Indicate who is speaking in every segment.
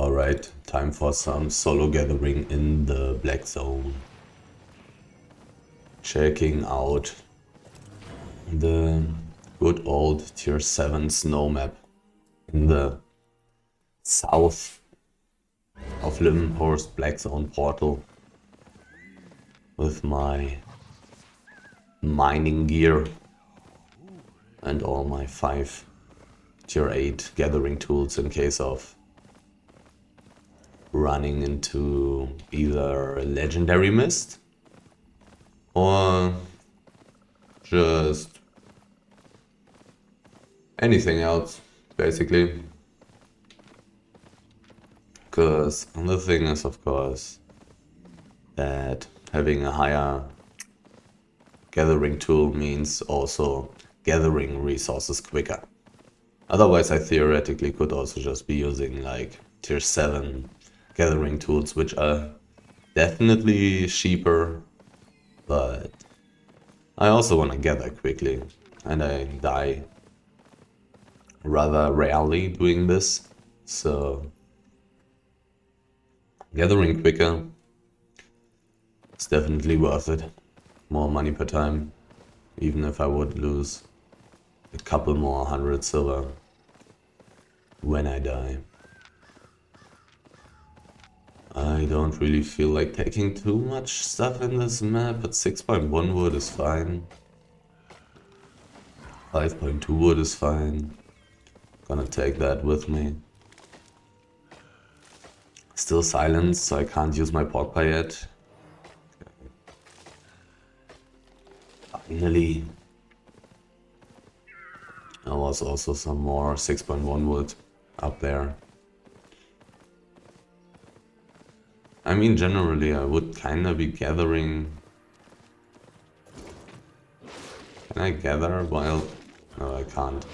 Speaker 1: Alright, time for some solo gathering in the Black Zone. Checking out the good old tier 7 snow map in the south of Lymhurst Black Zone Portal with my mining gear and all my 5 tier 8 gathering tools in case of running into either a legendary mist or just anything else, basically. Because the thing is, of course, that having a higher gathering tool means also gathering resources quicker. Otherwise, I theoretically could also just be using like tier 7 gathering tools, which are definitely cheaper, but I also want to gather quickly, and I die rather rarely doing this, so gathering quicker is definitely worth it. More money per time, even if I would lose a couple more 100 silver when I die. I don't really feel like taking too much stuff in this map, but 6.1 wood is fine. 5.2 wood is fine. Gonna take that with me. Still silence, so I can't use my pork pie yet. Okay. Finally. There was also some more 6.1 wood up there. I mean, generally I would kinda be gathering. Can I gather while... No, I can't.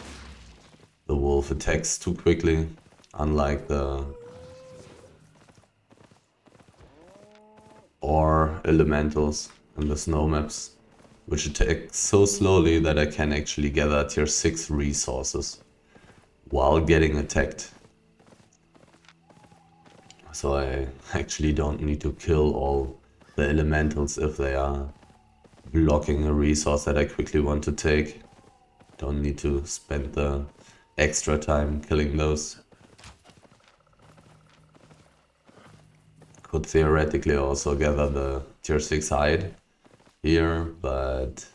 Speaker 1: The wolf attacks too quickly, unlike the or elementals in the snow maps, which attack so slowly that I can actually gather tier 6 resources while getting attacked. So I actually don't need to kill all the elementals if they are blocking a resource that I quickly want to take. Don't need to spend the extra time killing those. Could theoretically also gather the tier 6 hide here, but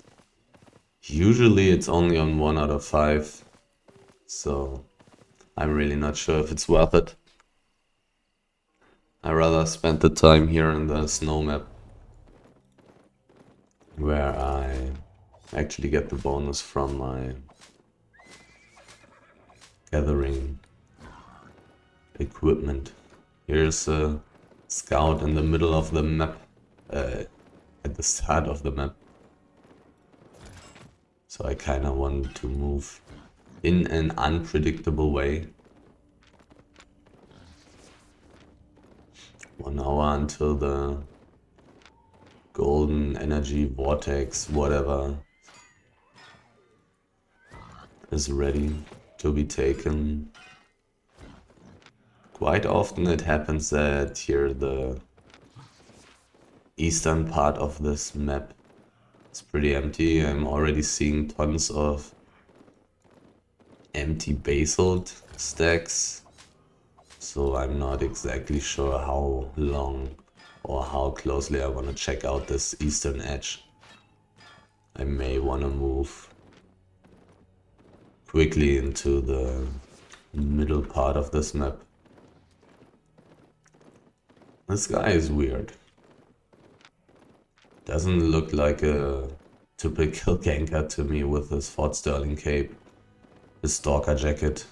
Speaker 1: usually it's only on 1 out of 5, so I'm really not sure if it's worth it. I rather spend the time here in the snow map, where I actually get the bonus from my gathering equipment. Here's a scout in the middle of the map, at the start of the map. So I kinda want to move in an unpredictable way. 1 hour until the golden energy vortex, whatever, is ready to be taken. Quite often it happens that here the eastern part of this map is pretty empty. I'm already seeing tons of empty basalt stacks, so I'm not exactly sure how long or how closely I want to check out this eastern edge. I may want to move quickly into the middle part of this map. This guy is weird. Doesn't look like a typical ganker to me with his Fort Sterling cape, his stalker jacket.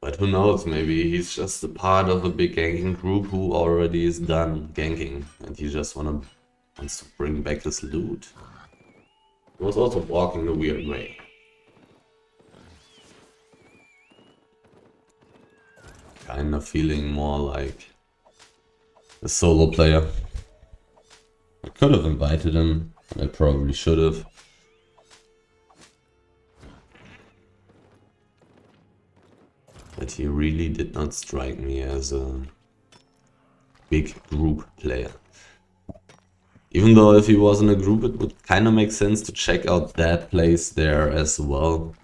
Speaker 1: But who knows, maybe he's just a part of a big ganking group who already is done ganking and he just wants to bring back his loot. He was also walking a weird way. Kind of feeling more like a solo player. I could have invited him, I probably should have. But he really did not strike me as a big group player. Even though if he was in a group, it would kind of make sense to check out that place there as well.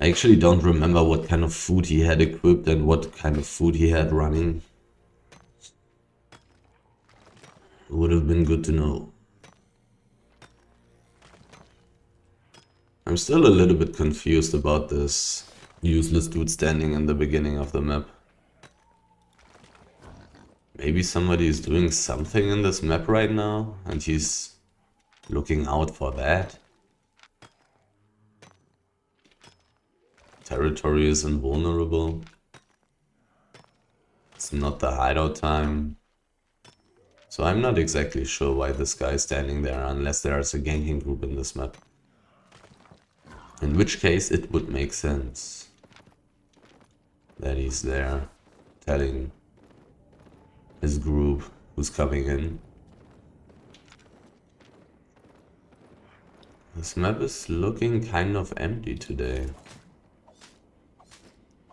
Speaker 1: I actually don't remember what kind of food he had equipped and what kind of food he had running. It would have been good to know. I'm still a little bit confused about this useless dude standing in the beginning of the map. Maybe somebody is doing something in this map right now and he's looking out for that. Territory is invulnerable. It's not the hideout time. So I'm not exactly sure why this guy is standing there unless there is a ganking group in this map. In which case it would make sense that he's there telling his group who's coming in. This map is looking kind of empty today.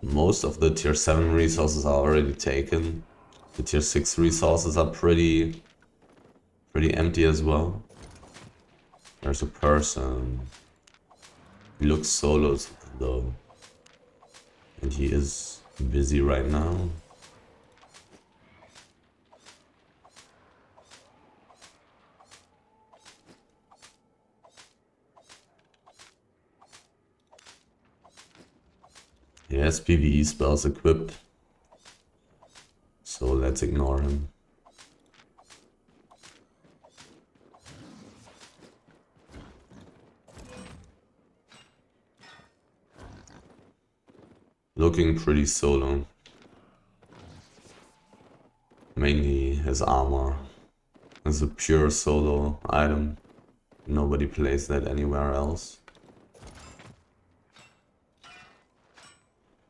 Speaker 1: Most of the tier 7 resources are already taken. The tier 6 resources are pretty empty as well. There's a person. He looks solo though. And he is busy right now. He has PvE spells equipped. So let's ignore him. Looking pretty solo. Mainly his armor is a pure solo item. Nobody plays that anywhere else.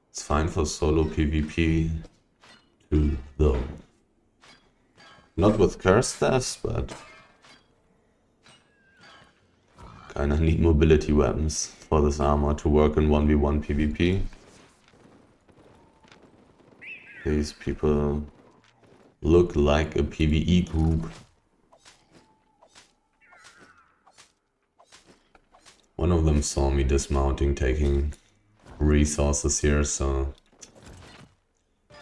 Speaker 1: It's fine for solo PvP too, though. Not with curse staffs, but kinda need mobility weapons for this armor to work in 1v1 PvP. These people look like a PvE group. One of them saw me dismounting, taking resources here, so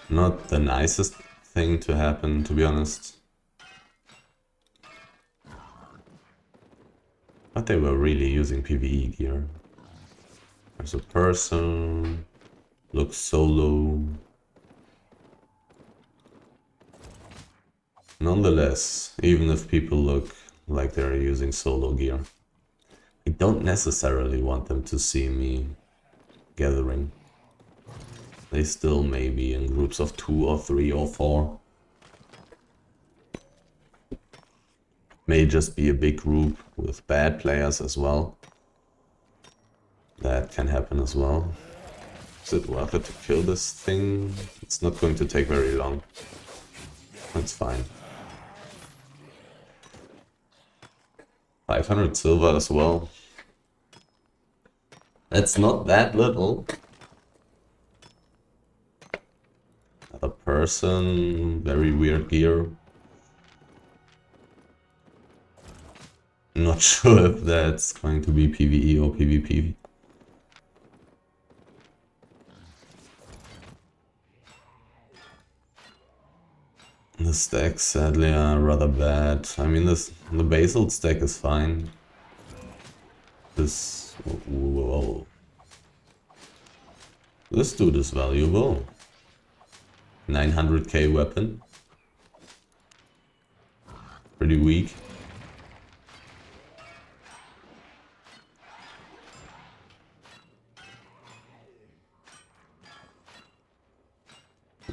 Speaker 1: not the nicest thing to happen, to be honest. But they were really using PvE gear. There's a person, looks solo. Nonetheless, even if people look like they're using solo gear, I don't necessarily want them to see me gathering. They still may be in groups of 2 or 3 or 4. May just be a big group with bad players as well. That can happen as well. Is it worth it to kill this thing? It's not going to take very long. That's fine. 500 silver as well. That's not that little. Another person, very weird gear. Not sure if that's going to be PvE or PvP. The stacks sadly are rather bad. I mean, the basal stack is fine. This... whoa. This dude is valuable. 900k weapon. Pretty weak.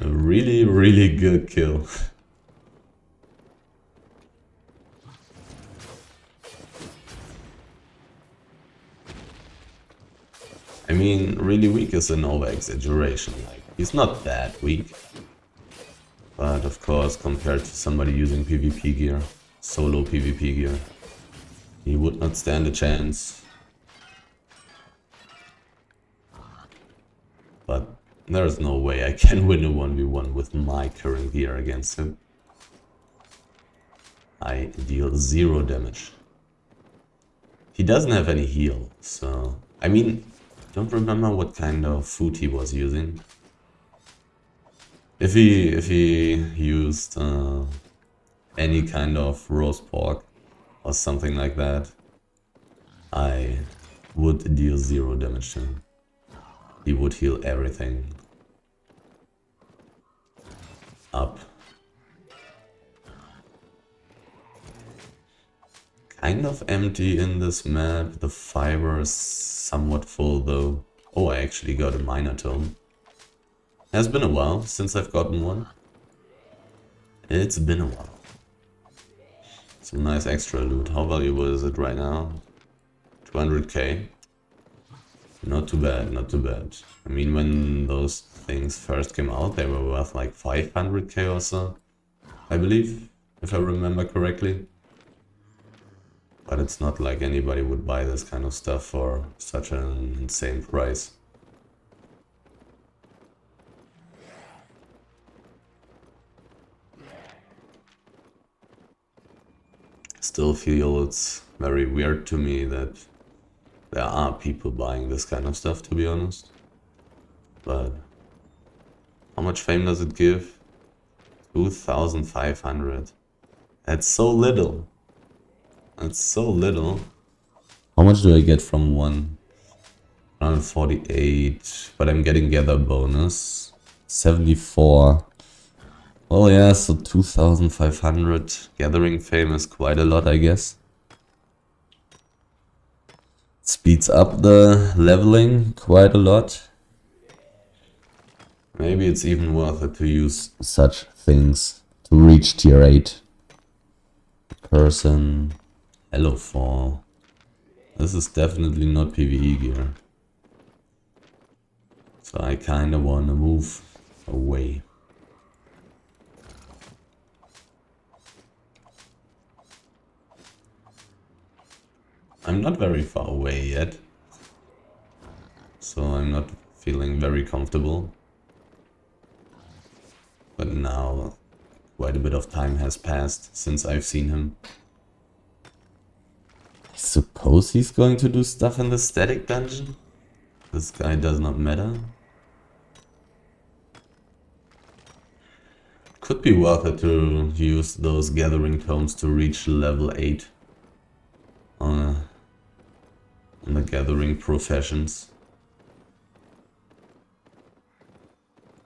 Speaker 1: A really good kill. I mean, really weak is an over-exaggeration. Like, he's not that weak. But of course, compared to somebody using PvP gear, solo PvP gear, he would not stand a chance. But There's no way I can win a 1v1 with my current gear against him. I deal 0 damage. He doesn't have any heal, so... I mean, don't remember what kind of food he was using. If he used any kind of roast pork or something like that, I would deal 0 damage to him. He would heal everything up. Kind of empty in this map. The fiber is somewhat full though. Oh, I actually got a miner tome. Has been a while since I've gotten one. It's been a while. Some nice extra loot. How valuable is it right now? 200k. Not too bad, not too bad. I mean, when those things first came out, they were worth like 500k or so, I believe, if I remember correctly. But it's not like anybody would buy this kind of stuff for such an insane price. Still feel it's very weird to me that there are people buying this kind of stuff, to be honest. But how much fame does it give? 2,500. That's so little. That's so little. How much do I get from one? 148, but I'm getting gather bonus. 74. Well, yeah, so 2,500. Gathering fame is quite a lot, I guess. Speeds up the leveling quite a lot. Maybe it's even worth it to use such things to reach tier 8. Person. Hello fall. This is definitely not PvE gear. So I kinda wanna move away. I'm not very far away yet. So I'm not feeling very comfortable. But now quite a bit of time has passed since I've seen him. I suppose he's going to do stuff in the static dungeon? This guy does not matter. Could be worth it to use those gathering tomes to reach level 8 on the gathering professions.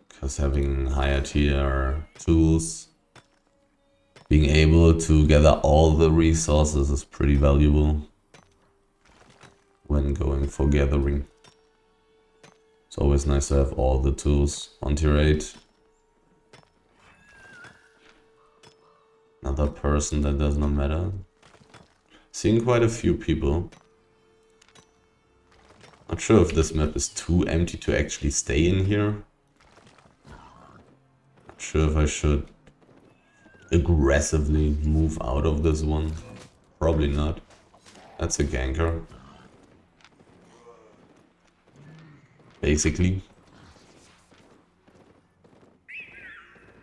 Speaker 1: Because having higher tier tools, being able to gather all the resources is pretty valuable when going for gathering. It's always nice to have all the tools on tier 8. Another person that does not matter. Seeing quite a few people. Not sure if this map is too empty to actually stay in here. Not sure if I should aggressively move out of this one. Probably not. That's a ganker. Basically.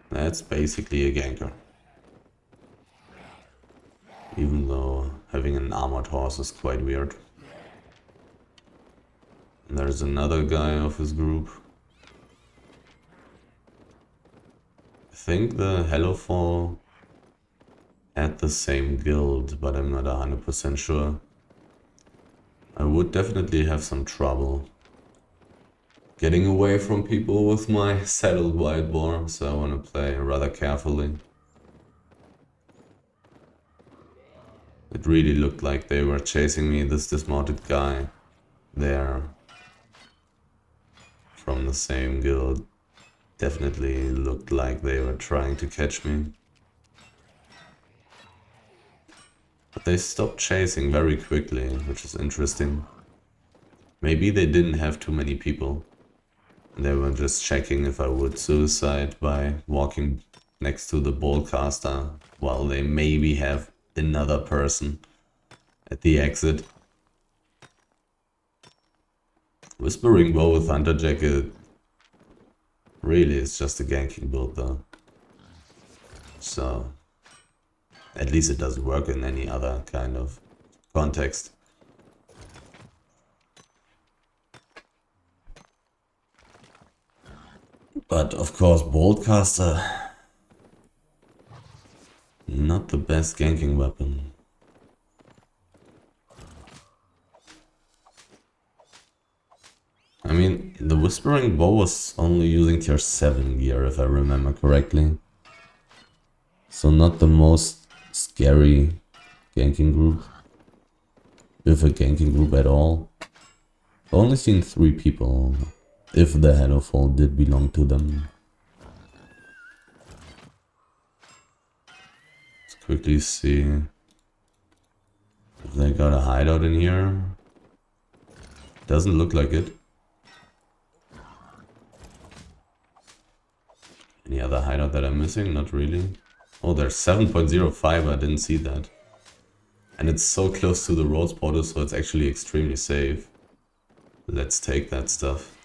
Speaker 1: That's basically a ganker. Even though having an armored horse is quite weird. And there's another guy of his group. I think the Hellofall had the same guild, but I'm not 100% sure. I would definitely have some trouble getting away from people with my saddled wild boar, so I want to play rather carefully. It really looked like they were chasing me, this dismounted guy there from the same guild. Definitely looked like they were trying to catch me. But they stopped chasing very quickly, which is interesting. Maybe they didn't have too many people. They were just checking if I would suicide by walking next to the ballcaster, while they maybe have another person at the exit. Whispering Bow with Hunter Jacket Really, it's just a ganking build though. So, at least it doesn't work in any other kind of context. But of course, Boltcaster, not the best ganking weapon. I mean, the Whispering Bow was only using tier 7 gear, if I remember correctly. So not the most scary ganking group. If a ganking group at all. I've only seen 3 people, if the Hellofall did belong to them. Let's quickly see if they got a hideout in here. Doesn't look like it. Any other hideout that I'm missing? Not really. Oh, there's 7.05, I didn't see that. And it's so close to the roads portal, so it's actually extremely safe. Let's take that stuff.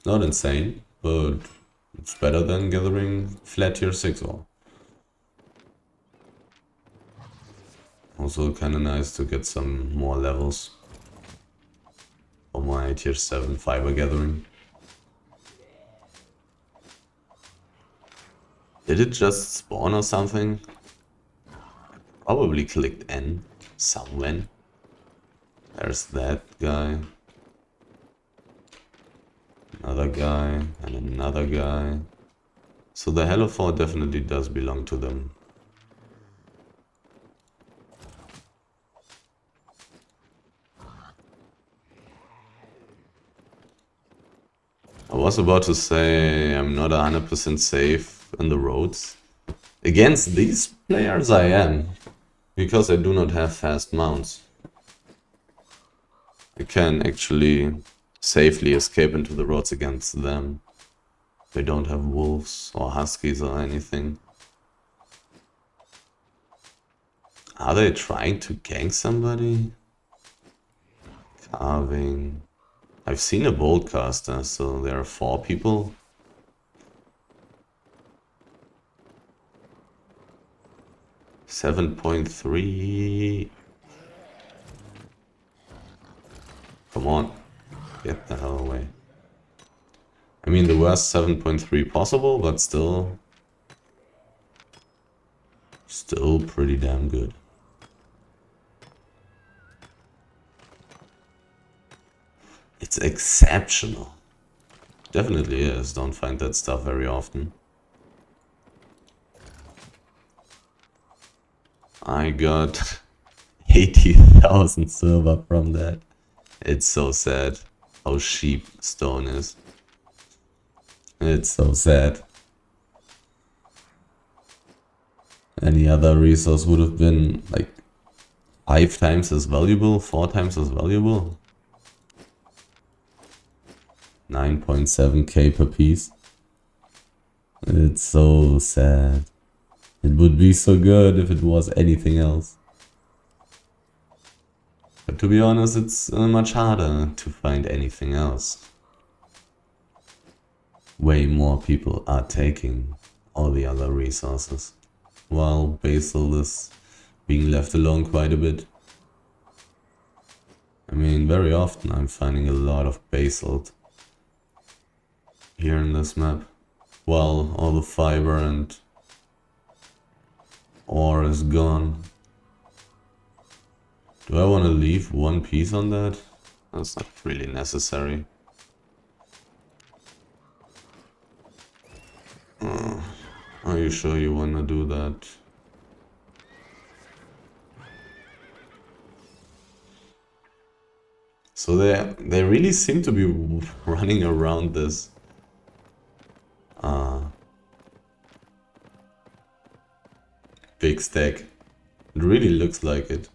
Speaker 1: Not insane, but it's better than gathering flat tier 6 ore. Also kinda nice to get some more levels for my tier 7 fiber gathering. Did it just spawn or something? Probably clicked N somewhere. There's that guy. Another guy and another guy. So the Hellofall definitely does belong to them. I was about to say I'm not 100% safe in the roads. Against these players I am, because I do not have fast mounts. I can actually safely escape into the roads against them. They don't have wolves or huskies or anything. Are they trying to gank somebody? Carving. I've seen a Boltcaster, so there are 4 people. $7.3. Come on, get the hell away. I mean, the worst 7.3 possible, but still pretty damn good. It's exceptional. Definitely is. Don't find that stuff very often. I got 80,000 silver from that. It's so sad how cheap stone is. It's so sad. Any other resource would have been like 5 times as valuable, 4 times as valuable. 9.7k per piece. It's so sad. It would be so good if it was anything else. But to be honest, it's much harder to find anything else. Way more people are taking all the other resources, while Basil is being left alone quite a bit. I mean, very often I'm finding a lot of basalt here in this map, while all the fiber and ore is gone. Do I want to leave 1 piece on that? That's not really necessary. Are you sure you want to do that? So they really seem to be running around this big stack. It really looks like it.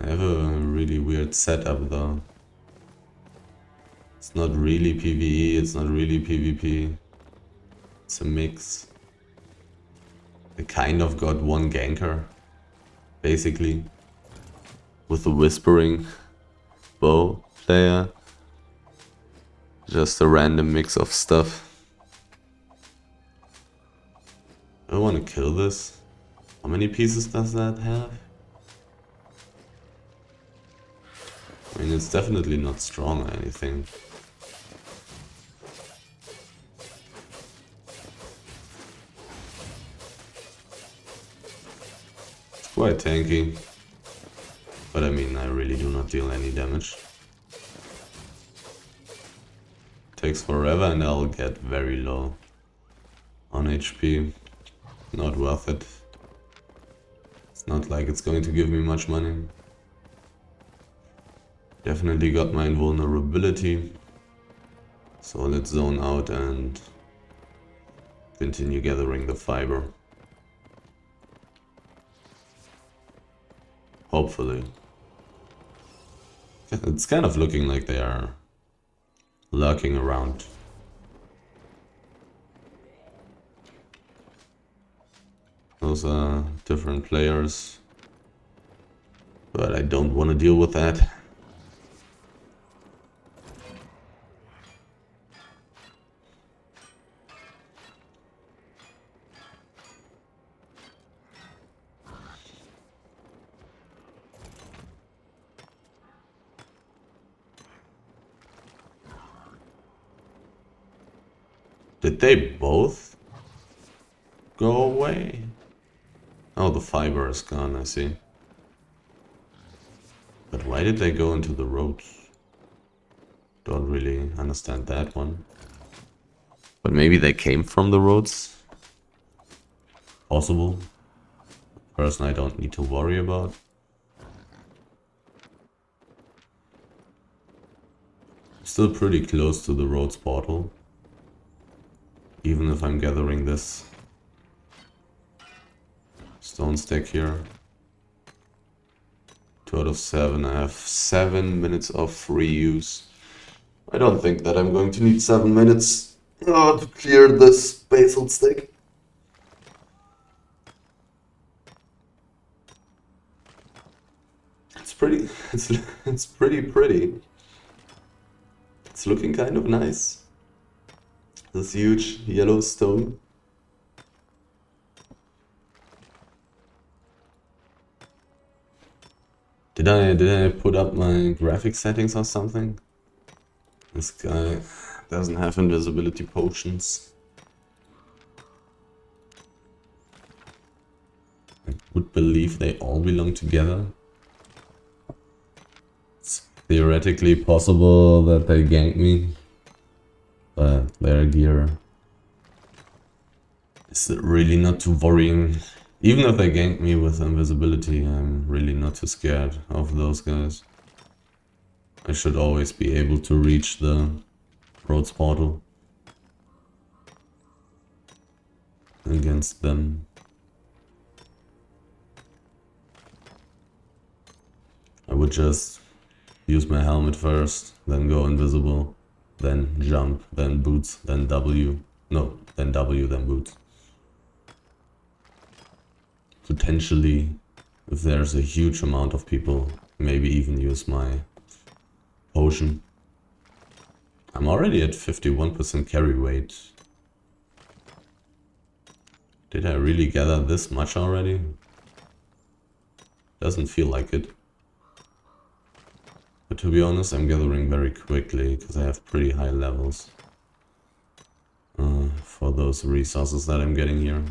Speaker 1: I have a really weird setup though. It's not really PvE, it's not really PvP. It's a mix. I kind of got 1 ganker, basically, with the Whispering Bow player. Just a random mix of stuff. I want to kill this. How many pieces does that have? I mean, it's definitely not strong or anything. It's quite tanky. But I mean, I really do not deal any damage. Takes forever and I'll get very low on HP. Not worth it. It's not like it's going to give me much money. Definitely got my invulnerability. So let's zone out and continue gathering the fiber. Hopefully. It's kind of looking like they are lurking around. Those are different players. But I don't want to deal with that. Did they both go away? Oh, the fiber is gone, I see. But why did they go into the roads? Don't really understand that one. But maybe they came from the roads? Possible. Person I don't need to worry about. Still pretty close to the roads portal. Even if I'm gathering this stone stack here. 2 out of 7. I have 7 minutes of free use. I don't think that I'm going to need 7 minutes to clear this basalt stack. It's pretty. It's pretty. It's looking kind of nice. This huge yellow stone. Did I put up my graphic settings or something? This guy doesn't have invisibility potions. I would believe they all belong together. It's theoretically possible that they gank me, but their gear is really not too worrying. Even if they gank me with invisibility, I'm really not too scared of those guys. I should always be able to reach the roads portal against them. I would just use my helmet first, then go invisible, then jump, then boots, then W. No, then W, then boots. Potentially, if there's a huge amount of people, maybe even use my potion. I'm already at 51% carry weight. Did I really gather this much already? Doesn't feel like it. But to be honest, I'm gathering very quickly because I have pretty high levels for those resources that I'm getting here.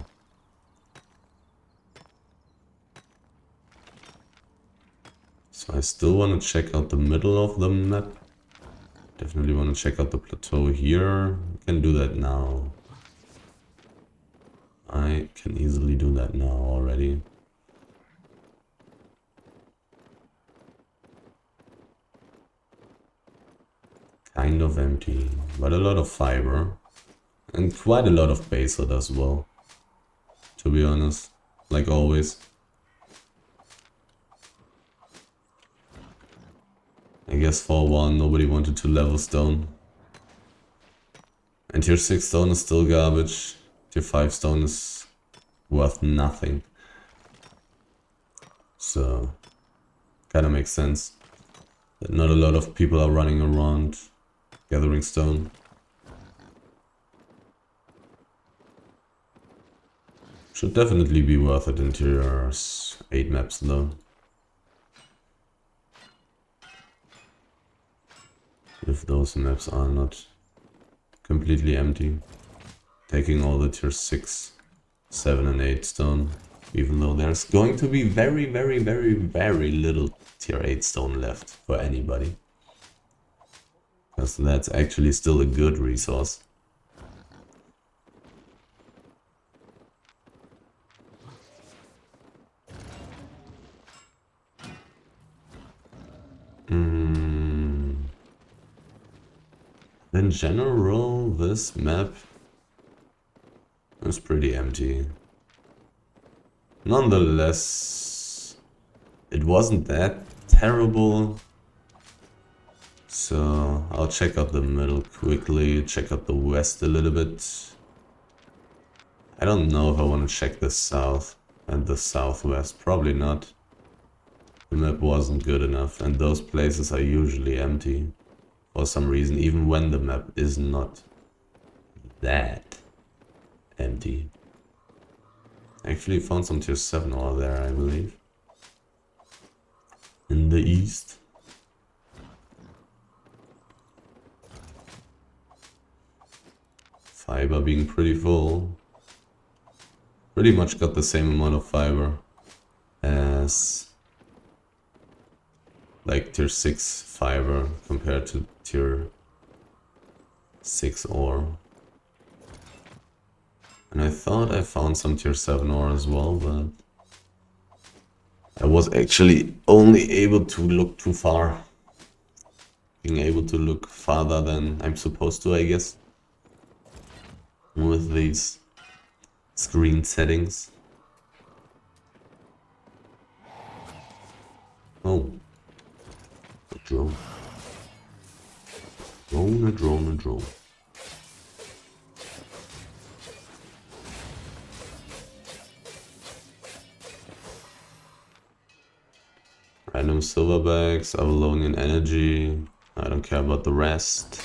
Speaker 1: So I still want to check out the middle of the map. Definitely want to check out the plateau here. I can do that now. I can easily do that now already. Kind of empty, but a lot of fiber. And quite a lot of basalt as well. To be honest, like always. I guess for one, nobody wanted to level stone. And tier 6 stone is still garbage. Tier 5 stone is worth nothing. So, kinda makes sense that not a lot of people are running around Gathering stone. Should definitely be worth it in tier 8 maps though. If those maps are not completely empty. Taking all the tier 6, 7 and 8 stone. Even though there's going to be very, very, very, very little tier 8 stone left for anybody. Because that's actually still a good resource. In general, this map is pretty empty. Nonetheless, it wasn't that terrible. So I'll check out the middle quickly, check out the west a little bit. I don't know if I want to check the south and the southwest, probably not. The map wasn't good enough and those places are usually empty. For some reason, even when the map is not that empty. Actually found some tier 7 ore there, I believe. In the east. Fiber being pretty full. Pretty much got the same amount of fiber as like tier 6 fiber compared to tier 6 ore. And I thought I found some tier 7 ore as well, but I was actually only able to look too far. Being able to look farther than I'm supposed to, I guess. With these screen settings. Oh. A drone. A drone. Random silverbacks, Avalonian energy. I don't care about the rest.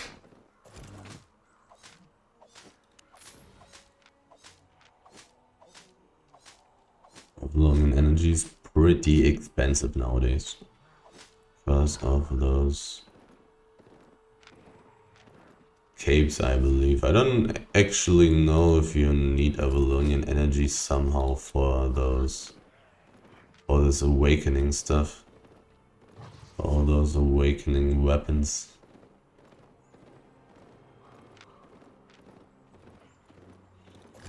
Speaker 1: Avalonian energy is pretty expensive nowadays. Because of those capes, I believe. I don't actually know if you need Avalonian energy somehow for those. For this awakening stuff. All those awakening weapons.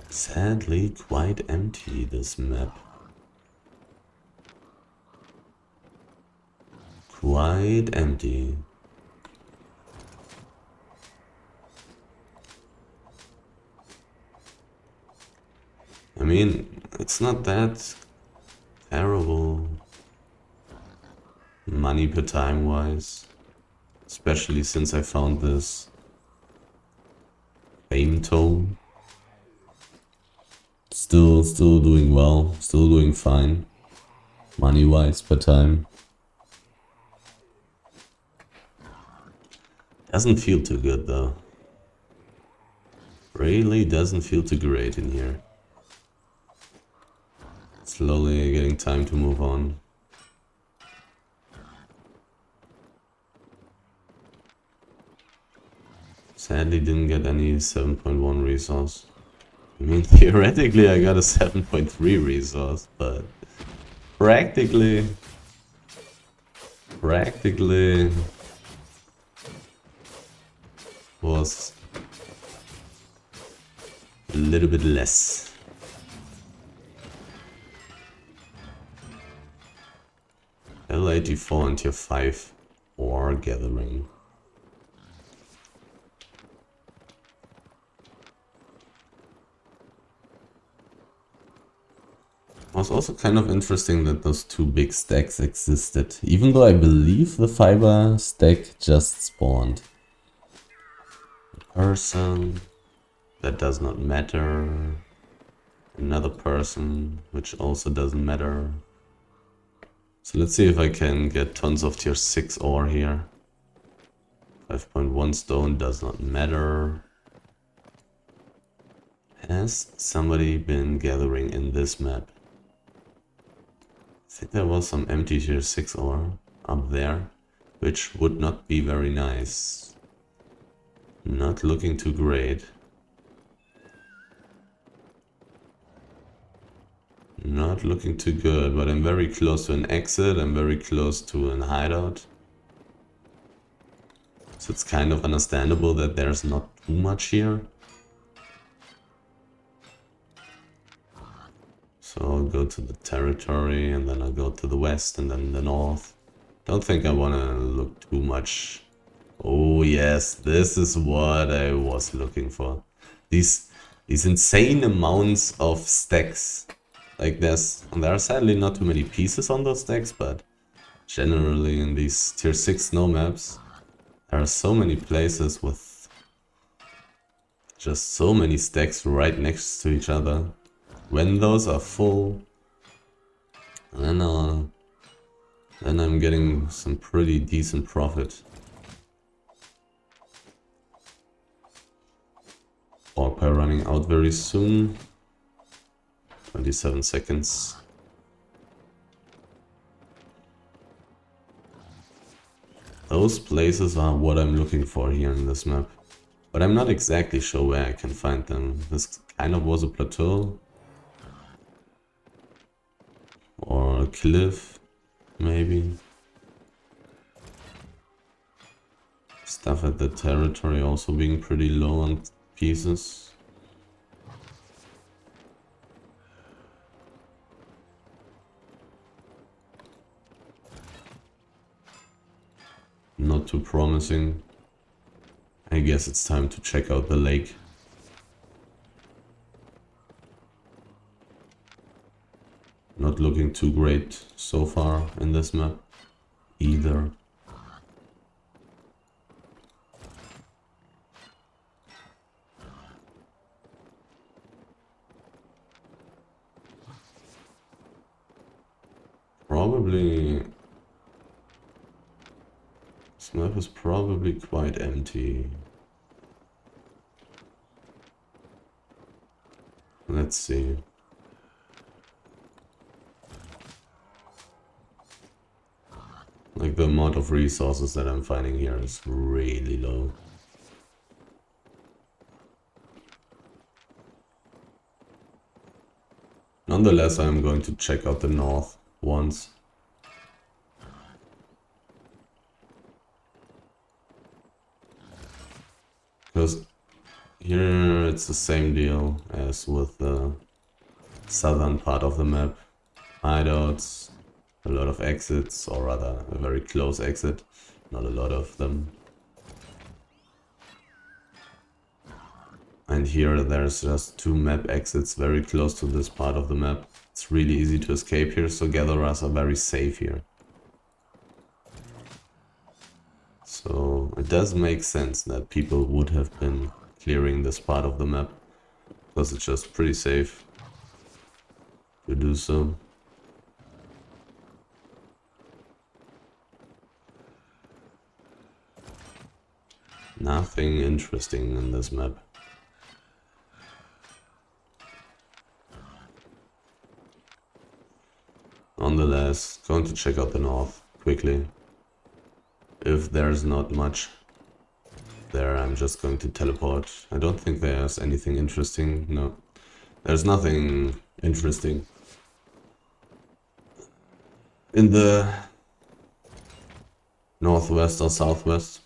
Speaker 1: Sadly, quite empty, this map. Quite empty. I mean, it's not that terrible money per time wise. Especially since I found this fame tome. Still doing well, still doing fine. Money wise per time. Doesn't feel too good though. Really doesn't feel too great in here. Slowly getting time to move on. Sadly didn't get any 7.1 resource. I mean, theoretically I got a 7.3 resource, but practically was a little bit less. L84 and tier 5 ore gathering. It was also kind of interesting that those two big stacks existed, even though I believe the fiber stack just spawned. A person, that does not matter. Another person, which also doesn't matter. So let's see if I can get tons of tier 6 ore here. 5.1 stone does not matter. Has somebody been gathering in this map? I think there was some empty tier 6 ore up there, which would not be very nice. Not looking too great. Not looking too good, but I'm very close to an exit, I'm very close to an hideout. So it's kind of understandable that there's not too much here. So I'll go to the territory, and then I'll go to the west, and then the north. Don't think I want to look too much. Oh yes, this is what I was looking for. These insane amounts of stacks. Like there are sadly not too many pieces on those stacks, but generally in these tier 6 snow maps, there are so many places with just so many stacks right next to each other. When those are full, then I'm getting some pretty decent profit. Orc pie running out very soon. 27 seconds. Those places are what I'm looking for here in this map. But I'm not exactly sure where I can find them. This kind of was a plateau. Or a cliff, maybe. Stuff at the territory also being pretty low on pieces. Not too promising. I guess it's time to check out the lake. Not looking too great so far in this map either. Probably... This map is probably quite empty. Let's see. Like the amount of resources that I'm finding here is really low. Nonetheless, I'm going to check out the north once. Because here it's the same deal as with the southern part of the map. Hideouts, a lot of exits, or rather a very close exit, not a lot of them. And here there's just 2 map exits very close to this part of the map. It's really easy to escape here, so gatherers are very safe here. So it does make sense that people would have been clearing this part of the map, because it's just pretty safe to do so. Nothing interesting in this map. Nonetheless, going to check out the north quickly. If there's not much there, I'm just going to teleport. I don't think there's anything interesting. No, there's nothing interesting in the northwest or southwest.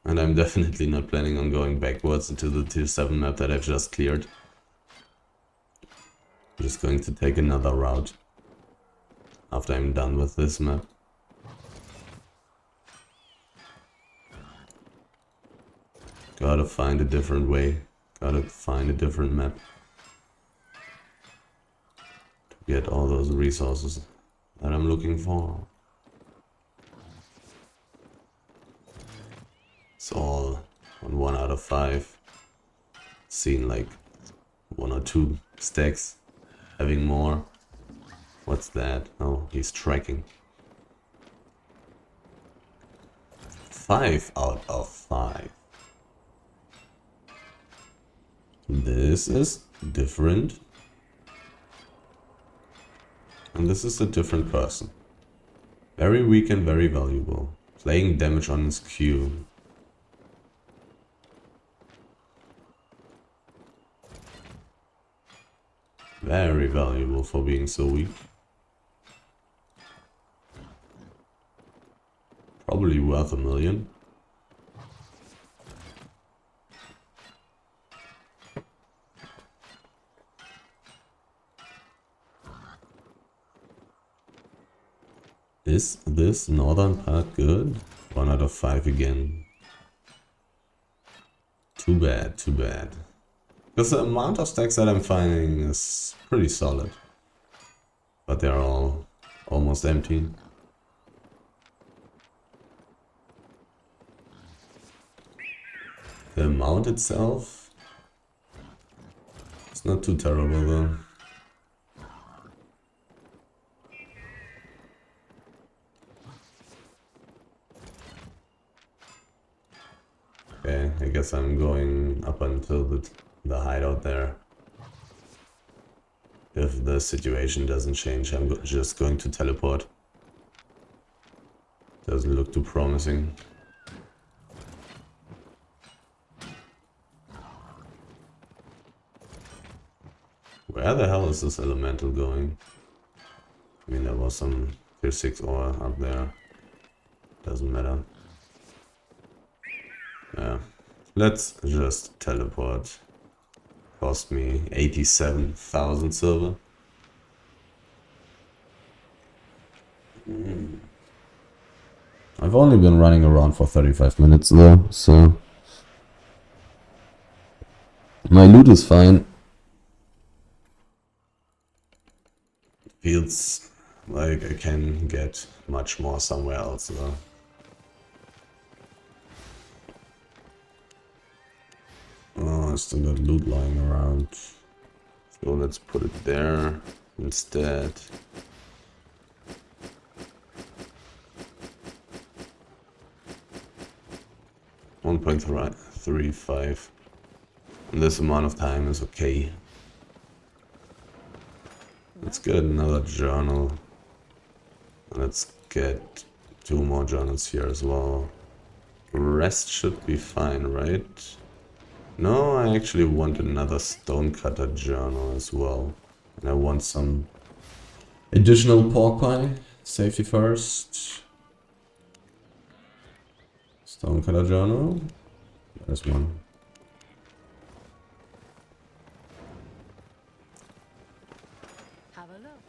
Speaker 1: And I'm definitely not planning on going backwards into the tier 7 map that I've just cleared. I'm just going to take another route after I'm done with this map. Gotta find a different way. Gotta find a different map to get all those resources that I'm looking for. It's all on 1 out of 5. Seen like 1 or 2 stacks having more. What's that? Oh, he's tracking. 5 out of 5. This is different. And this is a different person. Very weak and very valuable. Playing damage on his Q. Very valuable for being so weak. Probably worth 1 million. Is this northern part good? 1 out of 5 again. Too bad, too bad. Because the amount of stacks that I'm finding is pretty solid. But they're all almost empty. The amount itself, it's not too terrible though. Okay, I guess I'm going up until the hideout there. If the situation doesn't change, I'm just going to teleport. Doesn't look too promising. Where the hell is this elemental going? I mean, there was some tier 6 ore up there. Doesn't matter. Yeah. Let's just teleport. Cost me 87,000 silver. I've only been running around for 35 minutes though, so my loot is fine. Feels like I can get much more somewhere else though. Oh, I still got loot lying around. So let's put it there instead. $1.35. And this amount of time is okay. Let's get another journal. Let's get 2 more journals here as well. Rest should be fine, right? No, I actually want another stonecutter journal as well. And I want some additional pork pie. Safety first. Stonecutter journal. There's one.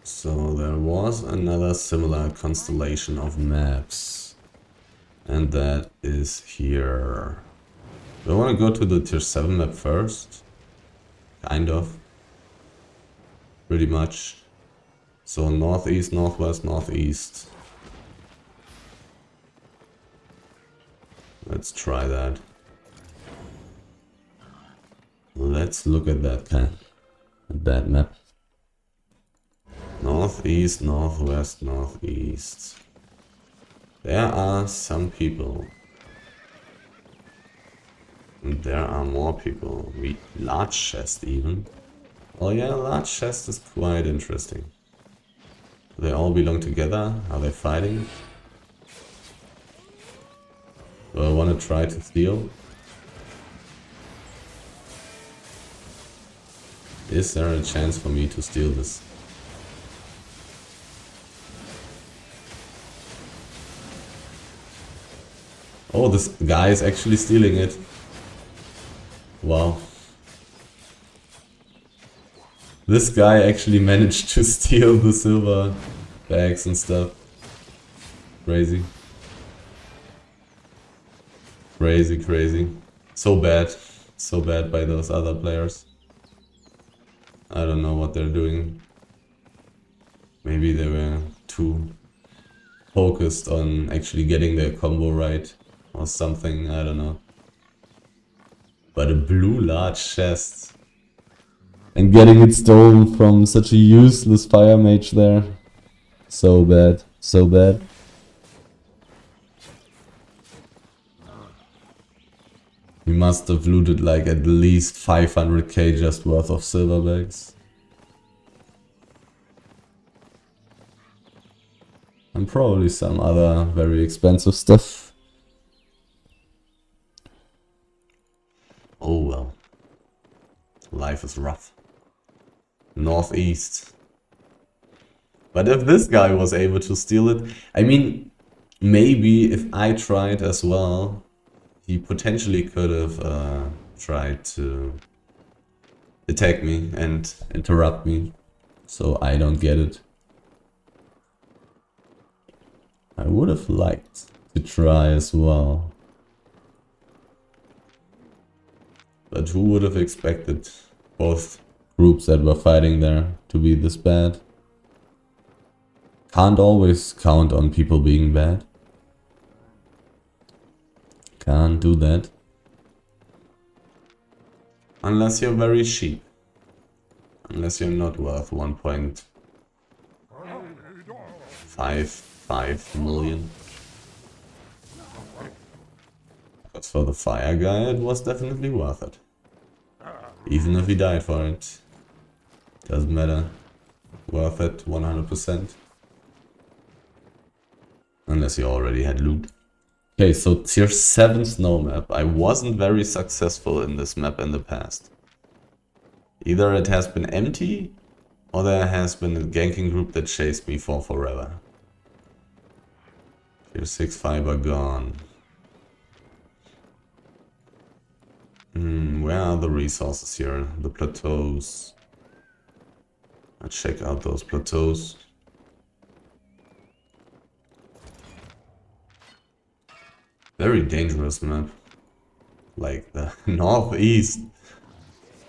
Speaker 1: So there was another similar constellation of maps. And that is here. Do I want to go to the tier 7 map first? Kind of. Pretty much. So northeast, northwest, northeast. Let's try that. Let's look at that map. Northeast, northwest, northeast. There are some people. And there are more people. Large chest even. Oh yeah, large chest is quite interesting. Do they all belong together? Are they fighting? Do I want to try to steal? Is there a chance for me to steal this? Oh, this guy is actually stealing it. Wow. This guy actually managed to steal the silver bags and stuff. Crazy. Crazy, crazy. So bad. So bad by those other players. I don't know what they're doing. Maybe they were too focused on actually getting their combo right or something, I don't know. But a blue large chest. And getting it stolen from such a useless fire mage there. So bad. So bad. He must have looted like at least 500k just worth of silverbacks. And probably some other very expensive stuff. Oh well. Life is rough. Northeast. But if this guy was able to steal it, I mean, maybe if I tried as well, he potentially could have tried to attack me and interrupt me, so I don't get it. I would have liked to try as well. But who would have expected both groups that were fighting there to be this bad? Can't always count on people being bad. Can't do that. Unless you're very cheap. Unless you're not worth 1.55 million. Because for the fire guy it was definitely worth it. Even if he died for it. Doesn't matter. Worth it 100%. Unless you already had loot. Okay, so tier 7 snow map. I wasn't very successful in this map in the past. Either it has been empty, or there has been a ganking group that chased me for forever. Tier 6 fiber gone. Where are the resources here? The plateaus. Let's check out those plateaus. Very dangerous map. Like the northeast.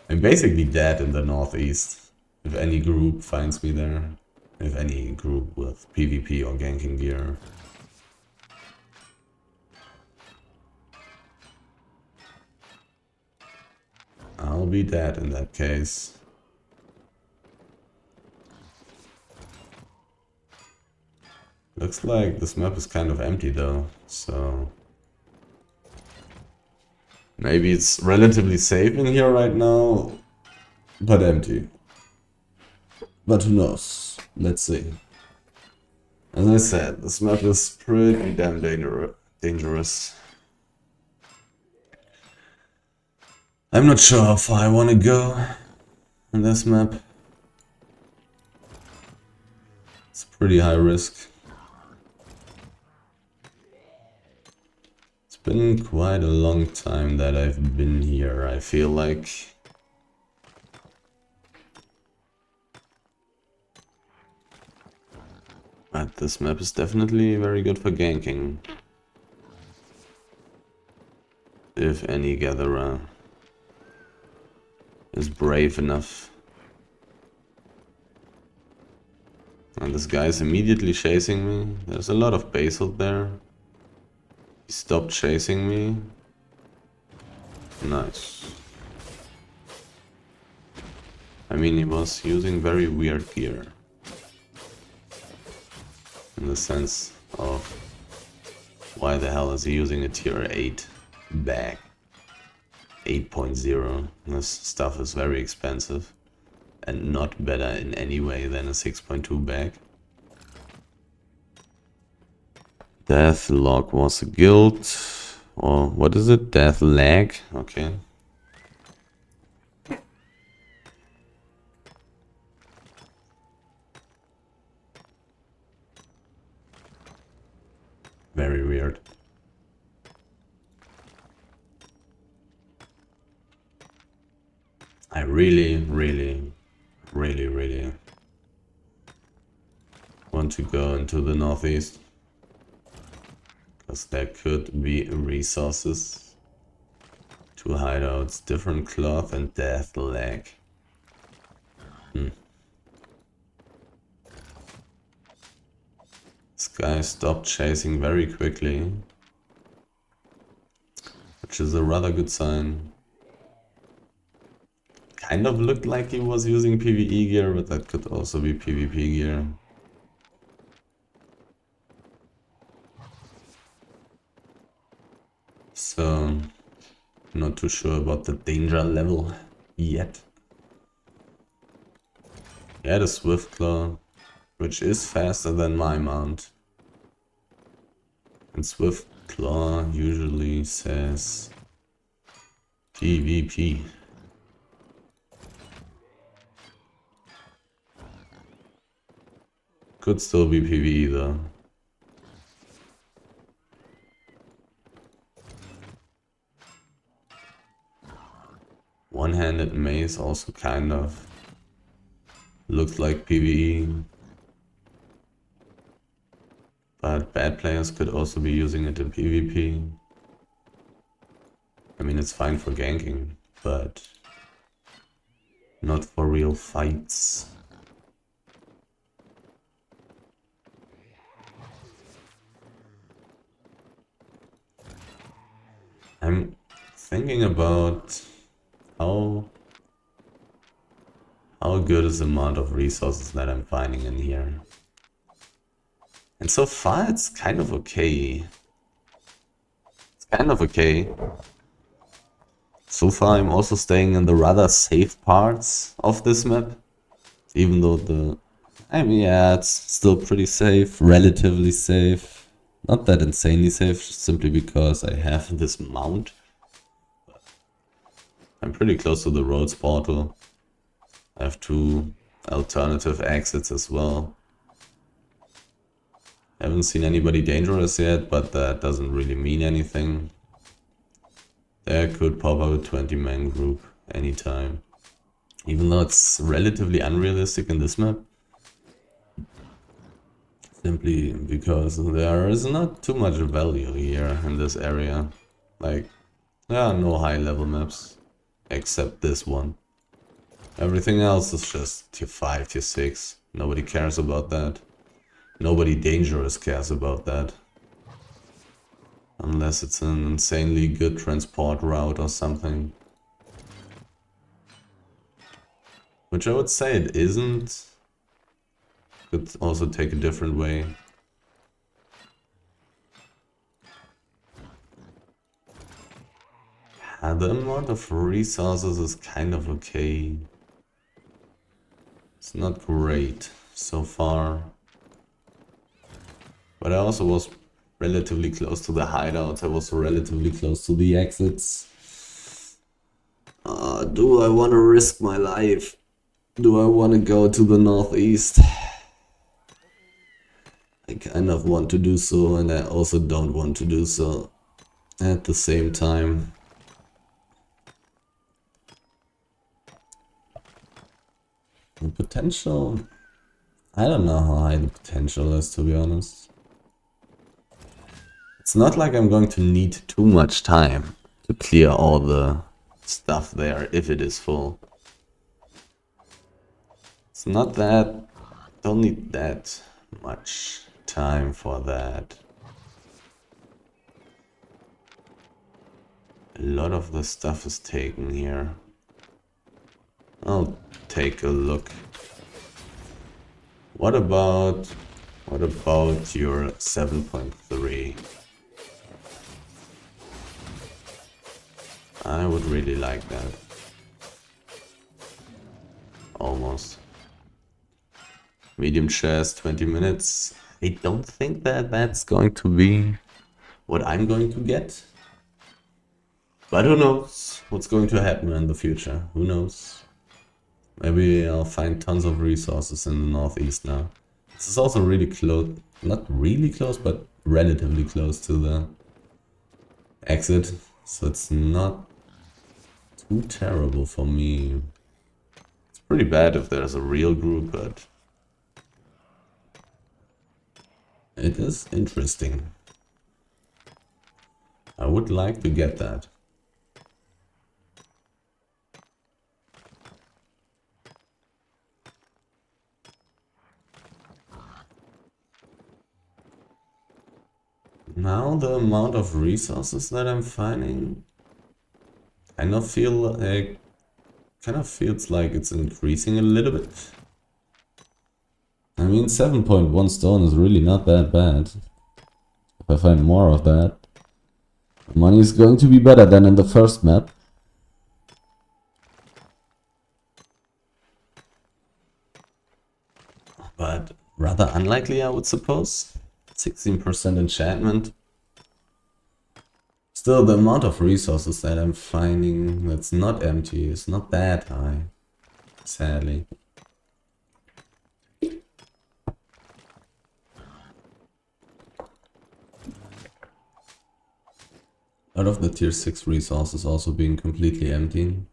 Speaker 1: I'm basically dead in the northeast. If any group finds me there. If any group with PvP or ganking gear. I'll be dead in that case. Looks like this map is kind of empty though, so... Maybe it's relatively safe in here right now, but empty. But who knows? Let's see. As I said, this map is pretty damn dangerous. I'm not sure how far I want to go on this map. It's pretty high risk. It's been quite a long time that I've been here, I feel like. But this map is definitely very good for ganking. If any gatherer is brave enough. And this guy is immediately chasing me. There's a lot of basalt there. He stopped chasing me. Nice. I mean, he was using very weird gear. In the sense of why the hell is he using a tier 8 bag? 8.0. This stuff is very expensive and not better in any way than a 6.2 bag. Death log was a guild, or what is it? Death lag? Okay. Very weird. I really want to go into the northeast. Because there could be resources. 2 hideouts, different cloth and death lag. This guy stopped chasing very quickly. Which is a rather good sign. Kind of looked like he was using PvE gear, but that could also be PvP gear. So Not too sure about the danger level yet. Yeah, the Swift Claw, which is faster than my mount. And Swift Claw usually says PvP. Could still be PvE though. One-handed mace also kind of looks like PvE. But bad players could also be using it in PvP. I mean, it's fine for ganking, but not for real fights. I'm thinking about how good is the amount of resources that I'm finding in here. And so far it's kind of okay. It's kind of okay. So far I'm also staying in the rather safe parts of this map. Even though I mean, yeah, it's still pretty safe, relatively safe. Not that insanely safe, simply because I have this mount. I'm pretty close to the Rolls portal. I have 2 alternative exits as well. Haven't seen anybody dangerous yet, but that doesn't really mean anything. There could pop up a 20-man group anytime. Even though it's relatively unrealistic in this map. Simply because there is not too much value here in this area. Like, there are no high-level maps, except this one. Everything else is just tier 5, tier 6. Nobody cares about that. Nobody dangerous cares about that. Unless it's an insanely good transport route or something. Which I would say it isn't. Could also take a different way. Yeah, the amount of resources is kind of okay. It's not great so far. But I also was relatively close to the hideouts. I was relatively close to the exits. Do I want to risk my life? Do I want to go to the northeast? I kind of want to do so, and I also don't want to do so at the same time. The potential... I don't know how high the potential is, to be honest. It's not like I'm going to need too much time to clear all the stuff there if it is full. It's not that... don't need that much time for that. A lot of the stuff is taken here. I'll take a look. What about your 7.3? I would really like that. Almost. Medium chest, 20 minutes. I don't think that that's going to be what I'm going to get. But who knows what's going to happen in the future? Who knows? Maybe I'll find tons of resources in the northeast now. This is also really close, not really close, but relatively close to the exit. So it's not too terrible for me. It's pretty bad if there's a real group, but it is interesting. I would like to get that. Now the amount of resources that I'm finding kind of feels like it's increasing a little bit. I mean, 7.1 stone is really not that bad. If I find more of that, Money is going to be better than in the first map. But rather unlikely, I would suppose. 16% enchantment. Still, the amount of resources that I'm finding that's not empty is not that high, sadly. Out of the tier 6 resources also being completely empty.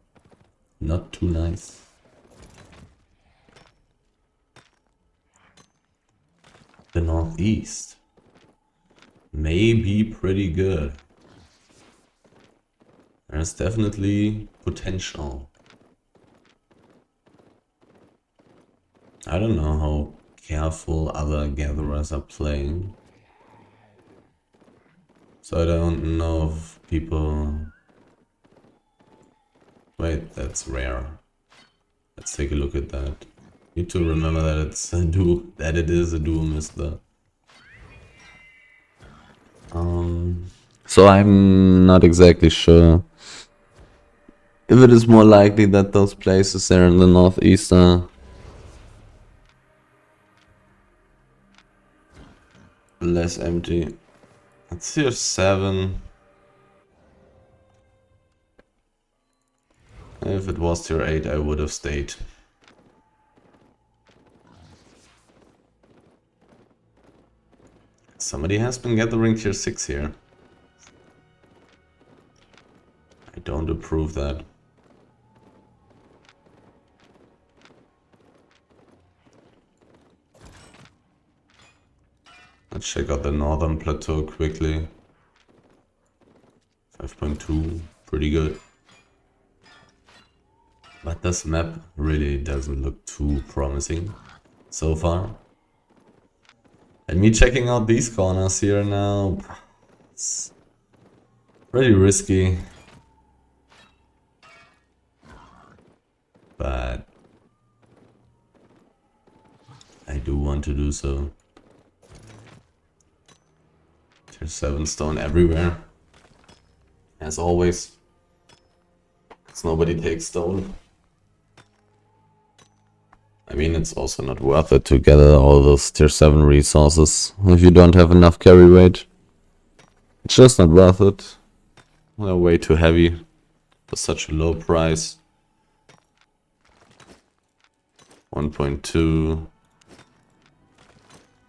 Speaker 1: Not too nice. The northeast may be pretty good. There's definitely potential. I don't know how careful other gatherers are playing. So I don't know if people... Wait, that's rare. Let's take a look at that. Need to remember that it's a duo, that it is a duo mister. So I'm not exactly sure if it is more likely that those places there in the northeast are less empty. It's tier 7. If it was tier 8, I would have stayed. Somebody has been gathering tier 6 here. I don't approve that. Let's check out the northern plateau quickly. 5.2, pretty good. But this map really doesn't look too promising so far. And me checking out these corners here now, it's pretty risky. But I do want to do so. There's 7 stone everywhere. As always. Because nobody takes stone. I mean, it's also not worth it to gather all those tier 7 resources if you don't have enough carry weight. It's just not worth it. They're way too heavy for such a low price. 1.2,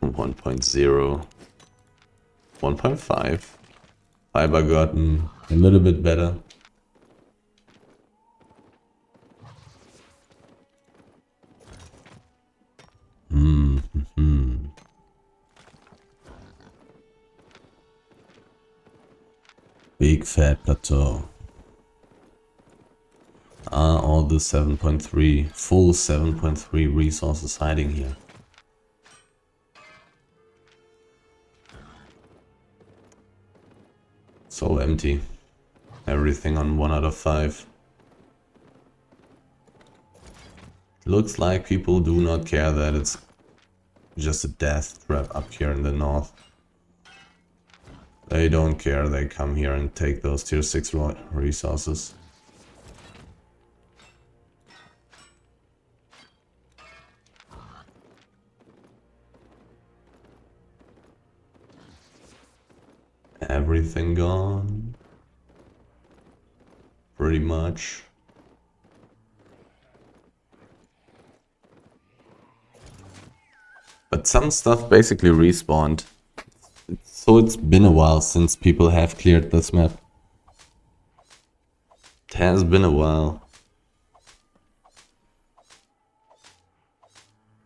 Speaker 1: 1.0, 1.5. Fiber gotten a little bit better. Big fat plateau. Are all the 7.3, full 7.3 resources hiding here? So empty. Everything on 1 out of 5. Looks like people do not care that it's just a death trap up here in the north. They don't care, they come here and take those tier 6 resources. Everything gone. Pretty much. But some stuff basically respawned. So it's been a while since people have cleared this map. It has been a while.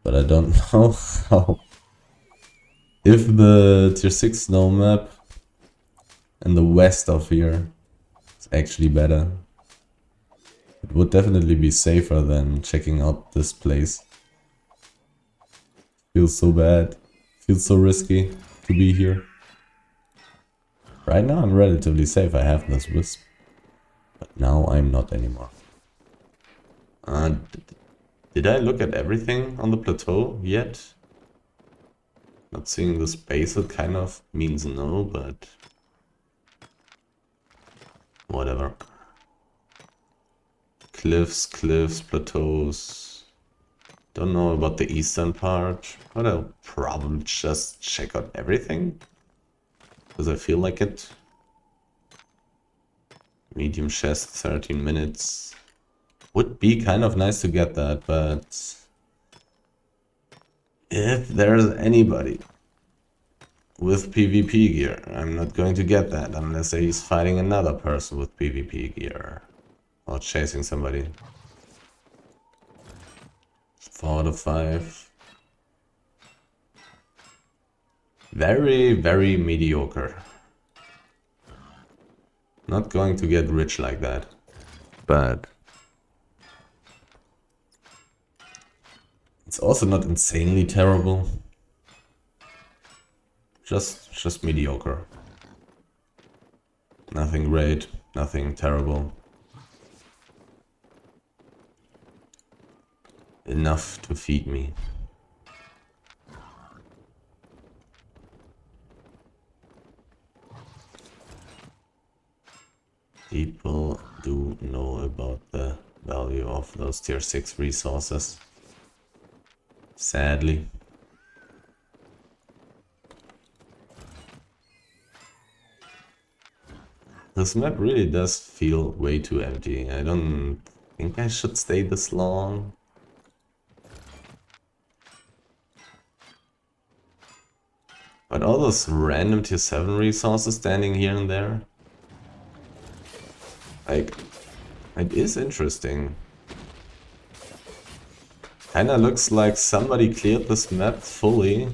Speaker 1: But I don't know how. If the tier 6 snow map in the west of here is actually better, it would definitely be safer than checking out this place. Feels so bad. Feels so risky to be here. Right now I'm relatively safe, I have this wisp. But now I'm not anymore. Did I look at everything on the plateau yet? Not seeing this base, it kind of means no, but... Whatever. Cliffs, plateaus. Don't know about the eastern part, but I'll probably just check out everything. Because I feel like it. Medium chest, 13 minutes. Would be kind of nice to get that, but if there's anybody with PvP gear, I'm not going to get that unless he's fighting another person with PvP gear. Or chasing somebody. 4 out of 5. Very, very mediocre. Not going to get rich like that. But it's also not insanely terrible. Just mediocre. Nothing great, nothing terrible. Enough to feed me. People do know about the value of those tier 6 resources. Sadly. This map really does feel way too empty. I don't think I should stay this long. But all those random tier 7 resources standing here and there. Like, it is interesting. Kinda looks like somebody cleared this map fully.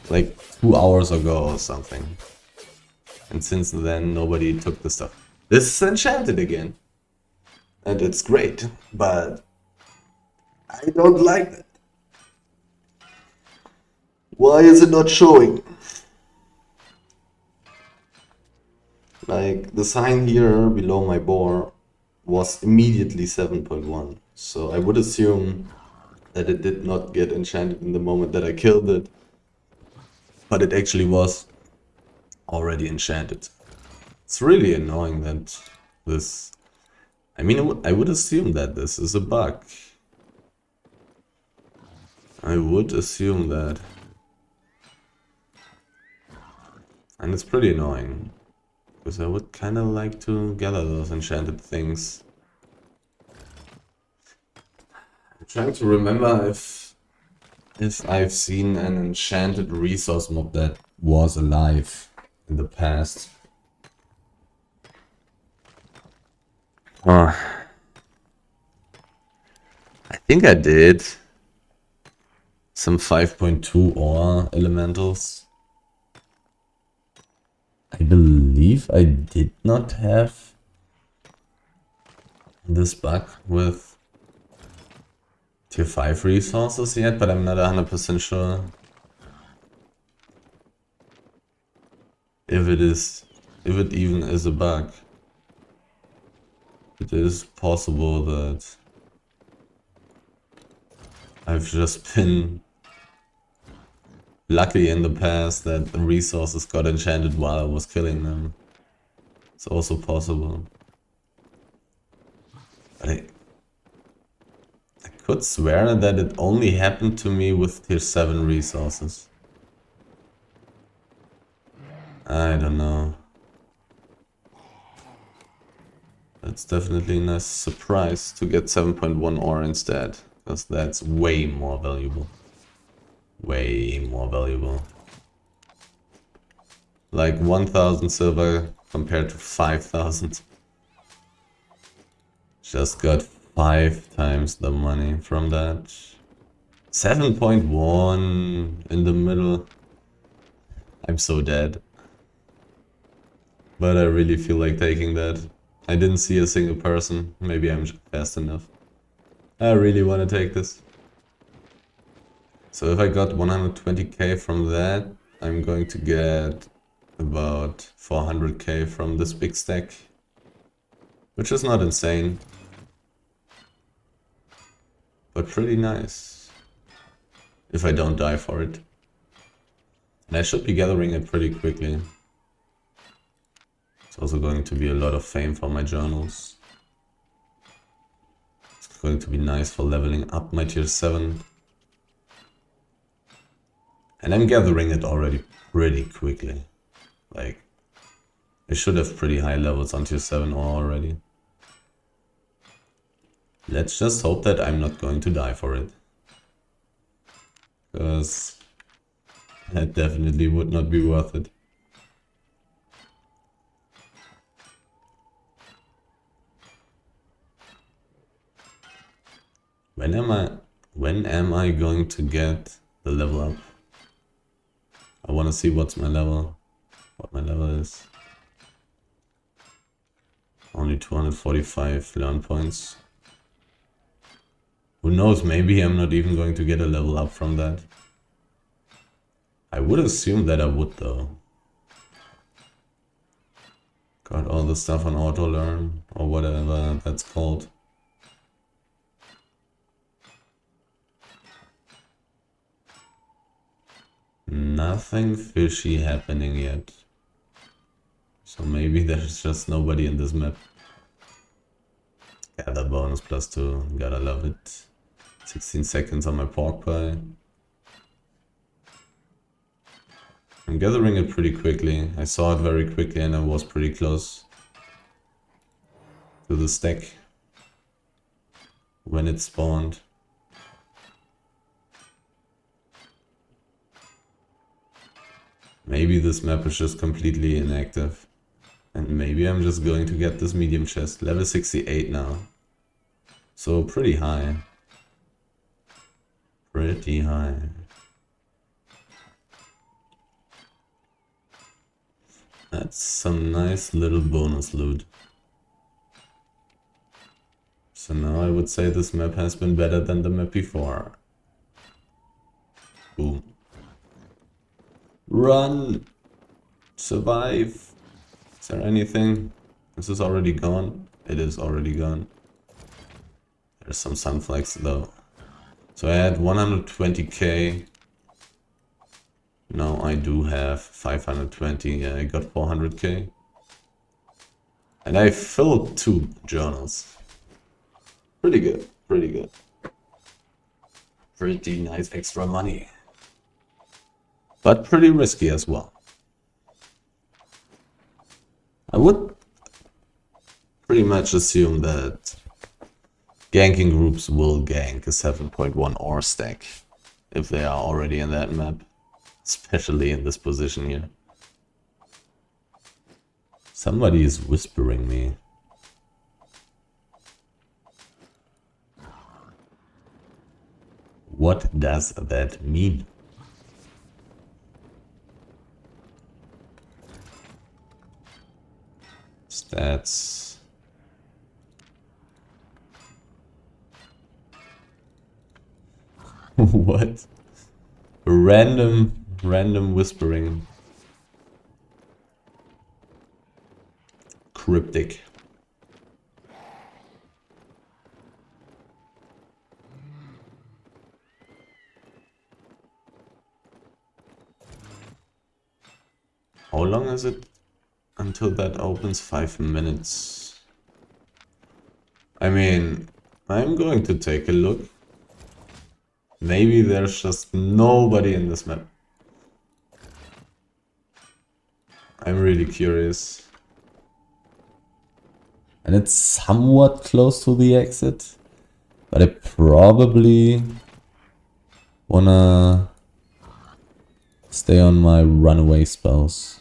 Speaker 1: Like 2 hours ago or something. And since then nobody took the stuff. This is enchanted again. And it's great, but I don't like it. Why is it not showing? Like, the sign here below my boar was immediately 7.1. So I would assume that it did not get enchanted in the moment that I killed it. But it actually was already enchanted. It's really annoying that this... I mean, I would assume that this is a bug. I would assume that. And it's pretty annoying. Because I would kind of like to gather those enchanted things. I'm trying to remember if I've seen an enchanted resource mob that was alive in the past. I think I did. Some 5.2 ore elementals. I believe I did not have this bug with tier 5 resources yet, but I'm not 100% sure if it even is a bug. It is possible that I've just been lucky in the past that the resources got enchanted while I was killing them. It's also possible. But I could swear that it only happened to me with tier 7 resources. I don't know. That's definitely a nice surprise to get 7.1 ore instead, because that's way more valuable. Way more valuable. Like 1000 silver compared to 5000. Just got 5 times the money from that. 7.1 in the middle. I'm so dead. But I really feel like taking that. I didn't see a single person. Maybe I'm fast enough. I really want to take this. So if I got 120k from that, I'm going to get about 400k from this big stack. Which is not insane. But pretty nice. If I don't die for it. And I should be gathering it pretty quickly. It's also going to be a lot of fame for my journals. It's going to be nice for leveling up my tier 7. And I'm gathering it already pretty quickly. Like, I should have pretty high levels on tier 7 already. Let's just hope that I'm not going to die for it. Because that definitely would not be worth it. When am I going to get the level up? I want to see what my level is. Only 245 learn points. Who knows, maybe I'm not even going to get a level up from that. I would assume that I would though. Got all the stuff on auto learn or whatever that's called. Nothing fishy happening yet. So maybe there's just nobody in this map. Gather bonus +2, gotta love it. 16 seconds on my pork pie. I'm gathering it pretty quickly. I saw it very quickly and I was pretty close to the stack when it spawned. Maybe this map is just completely inactive. And maybe I'm just going to get this medium chest. Level 68 now. So pretty high. Pretty high. That's some nice little bonus loot. So now I would say this map has been better than the map before. Boom. Run! Survive! Is there anything? Is this already gone? It is already gone. There's some sunflags though. So I had 120k. Now I do have 520. Yeah, I got 400k. And I filled 2 journals. Pretty good, pretty good. Pretty nice extra money. But pretty risky as well. I would pretty much assume that ganking groups will gank a 7.1 ore stack if they are already in that map, especially in this position here. Somebody is whispering me. What does that mean? Stats. What? Random whispering. Cryptic. How long is it until that opens? 5 minutes. I mean, I'm going to take a look. Maybe there's just nobody in this map. I'm really curious. And it's somewhat close to the exit. But I probably wanna stay on my runaway spells.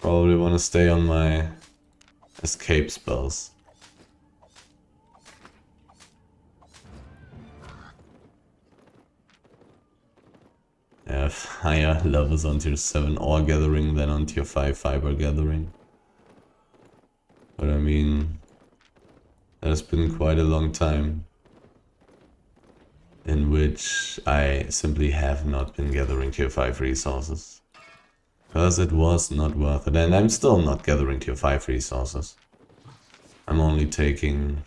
Speaker 1: Probably want to stay on my escape spells. I have higher levels on tier 7 ore gathering than on tier 5 fiber gathering. But I mean, there's been quite a long time in which I simply have not been gathering tier 5 resources. Because it was not worth it, and I'm still not gathering tier 5 resources. I'm only taking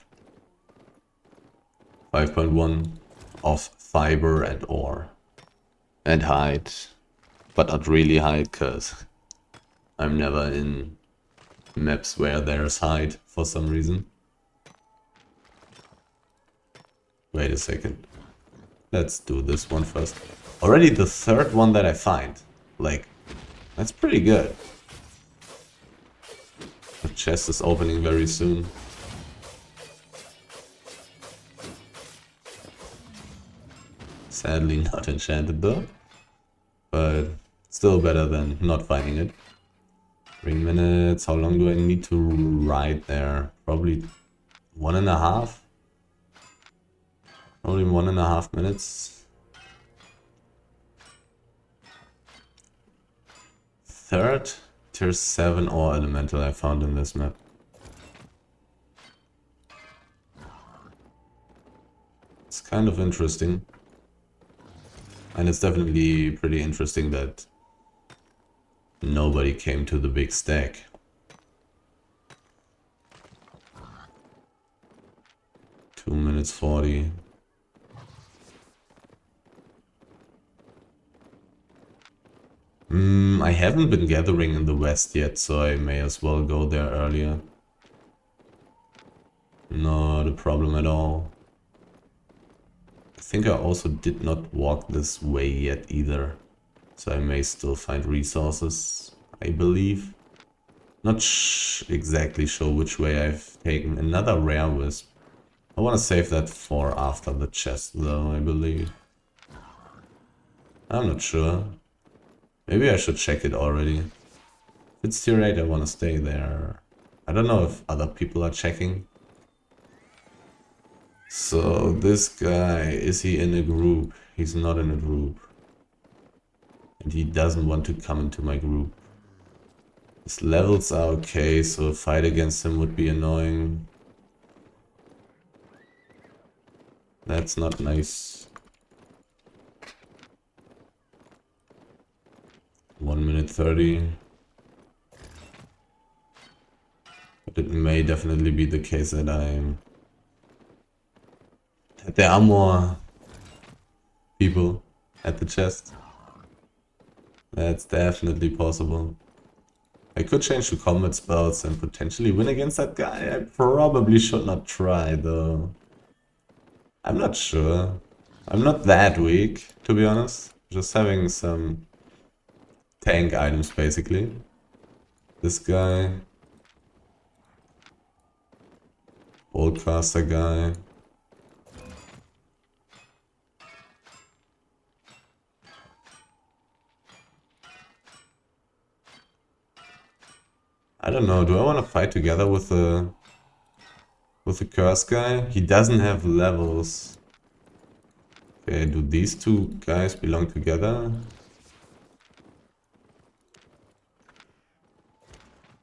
Speaker 1: 5.1 of fiber and ore. And height. But not really height, cause I'm never in maps where there's height for some reason. Wait a second. Let's do this one first. Already the third one that I find. Like, that's pretty good. The chest is opening very soon. Sadly not enchanted though. But still better than not finding it. 3 minutes. How long do I need to ride there? Probably 1.5. Probably 1.5 minutes. Third tier 7 ore elemental I found in this map. It's kind of interesting. And it's definitely pretty interesting that nobody came to the big stack. Two minutes 40. I haven't been gathering in the west yet, so I may as well go there earlier. Not a problem at all. I think I also did not walk this way yet either. So I may still find resources, I believe. Not exactly sure which way I've taken. Another rare wisp. I want to save that for after the chest though, I believe. I'm not sure. Maybe I should check it already. If it's tier 8, I want to stay there. I don't know if other people are checking. So this guy, is he in a group? He's not in a group. And he doesn't want to come into my group. His levels are okay, so a fight against him would be annoying. That's not nice. 1 minute 30. But it may definitely be the case that that there are more people at the chest. That's definitely possible. I could change to combat spells and potentially win against that guy. I probably should not try though. I'm not sure. I'm not that weak, to be honest. Just having some tank items basically. This guy. Oldcaster guy. I don't know, do I want to fight together with the curse guy? He doesn't have levels. Okay, do these two guys belong together?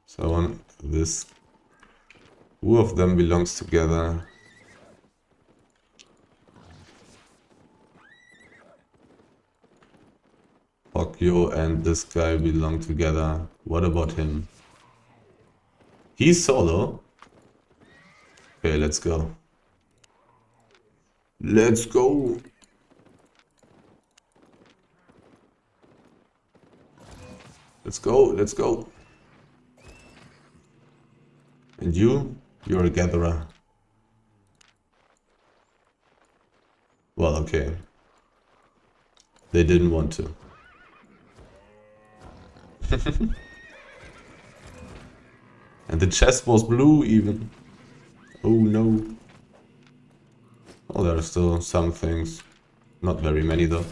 Speaker 1: So I want this. Who of them belongs together? Okyo and this guy belong together. What about him? He's solo. Okay, let's go. Let's go. Let's go, let's go. And you're a gatherer. Well, okay. They didn't want to. And the chest was blue even. Oh no. Oh, there are still some things. Not very many though.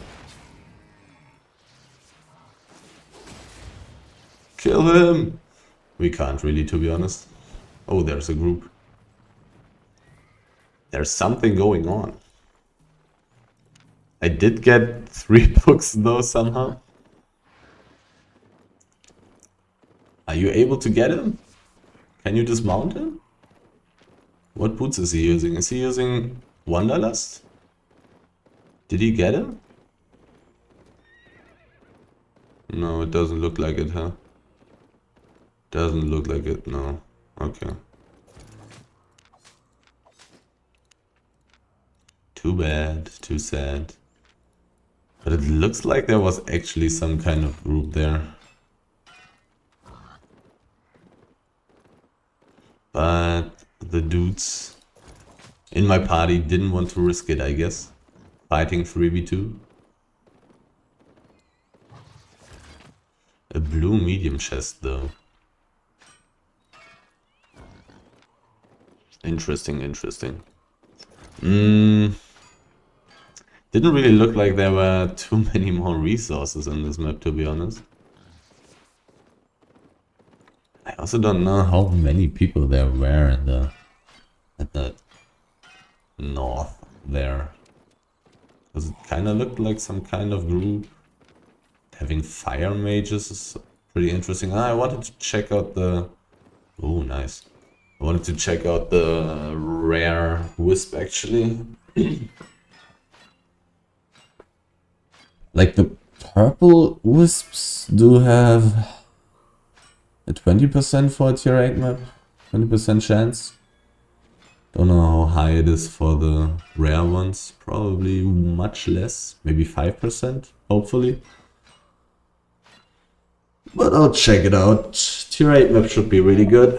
Speaker 1: Kill him! We can't really, to be honest. Oh, there's a group. There's something going on. I did get 3 books though somehow. Are you able to get him? Can you dismount him? What boots is he using? Is he using Wanderlust? Did he get him? No, it doesn't look like it, huh? Doesn't look like it, no. Okay. Too bad, too sad. But it looks like there was actually some kind of group there. But the dudes in my party didn't want to risk it, I guess. Fighting 3v2. A blue medium chest though. Interesting, interesting. Didn't really look like there were too many more resources in this map, to be honest. I also don't know how many people there were in at the north there. Because it kind of looked like some kind of group. Having fire mages is pretty interesting. I wanted to check out the... Oh, nice. I wanted to check out the rare wisp, actually. Like, the purple wisps do have a 20% for a tier 8 map. 20% chance. Don't know how high it is for the rare ones. Probably much less. Maybe 5%, hopefully. But I'll check it out. Tier 8 map should be really good.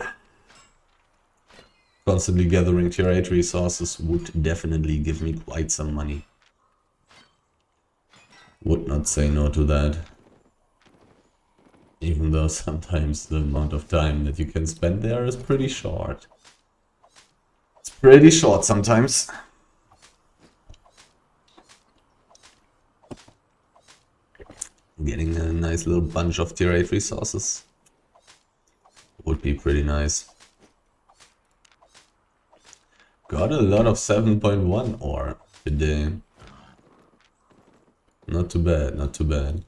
Speaker 1: Constantly gathering tier 8 resources would definitely give me quite some money. Would not say no to that. Even though sometimes the amount of time that you can spend there is pretty short. It's pretty short sometimes. Getting a nice little bunch of tier 8 resources would be pretty nice. Got a lot of 7.1 ore today. Not too bad, not too bad.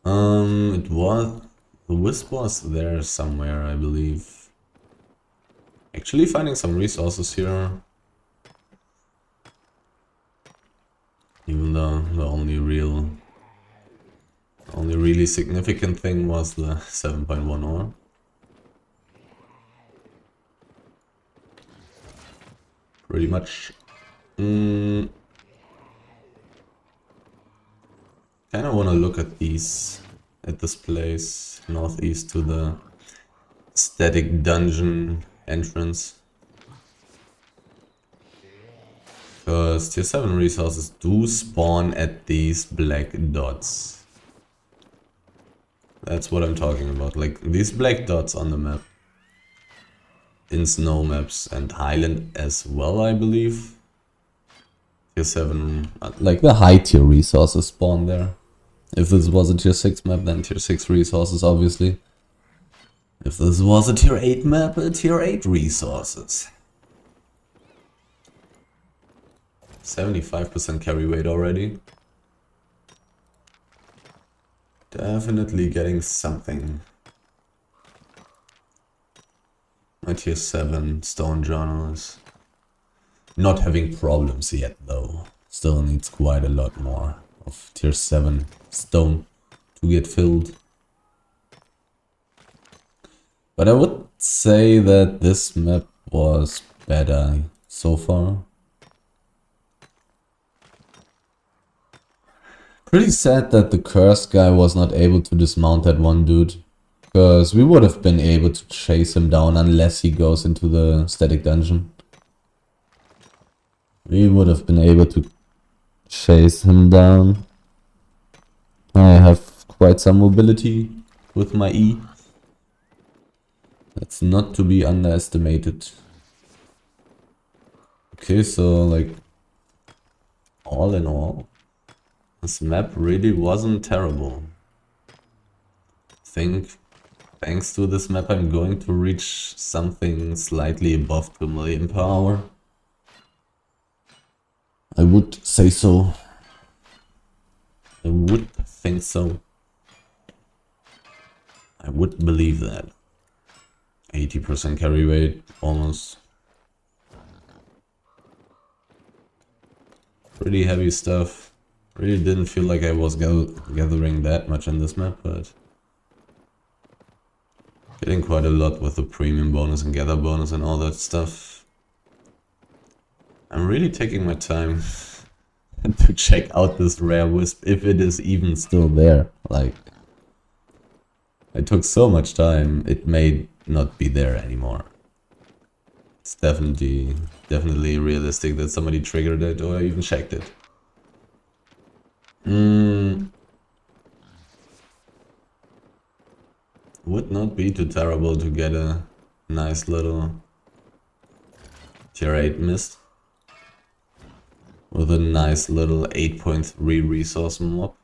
Speaker 1: It was... The wisp was there somewhere, I believe. Actually finding some resources here. Even though the only really significant thing was the 7.1 ore. Pretty much. Kinda wanna look at this place, northeast to the static dungeon entrance. Because tier 7 resources do spawn at these black dots. That's what I'm talking about, like these black dots on the map. In snow maps and Highland as well, I believe. Tier 7, like the high tier resources spawn there. If this was a tier 6 map, then tier 6 resources, obviously. If this was a tier 8 map, tier 8 resources. 75% carry weight already. Definitely getting something. My tier 7 stone journal is not having problems yet though. Still needs quite a lot more of tier 7 stone to get filled. But I would say that this map was better so far. Pretty sad that the cursed guy was not able to dismount that one dude. Because we would have been able to chase him down unless he goes into the static dungeon. We would have been able to chase him down. I have quite some mobility with my E. That's not to be underestimated. Okay, so like all in all, this map really wasn't terrible. I think thanks to this map I'm going to reach something slightly above 2 million per hour. I would say so. I would think so. I would believe that. 80% carry weight, almost. Pretty heavy stuff. Really didn't feel like I was gathering that much in this map, but getting quite a lot with the premium bonus and gather bonus and all that stuff. I'm really taking my time to check out this rare wisp, if it is even still there. Like, I took so much time, it may not be there anymore. It's definitely realistic that somebody triggered it or even checked it. Would not be too terrible to get a nice little tier 8 mist with a nice little 8.3 resource mob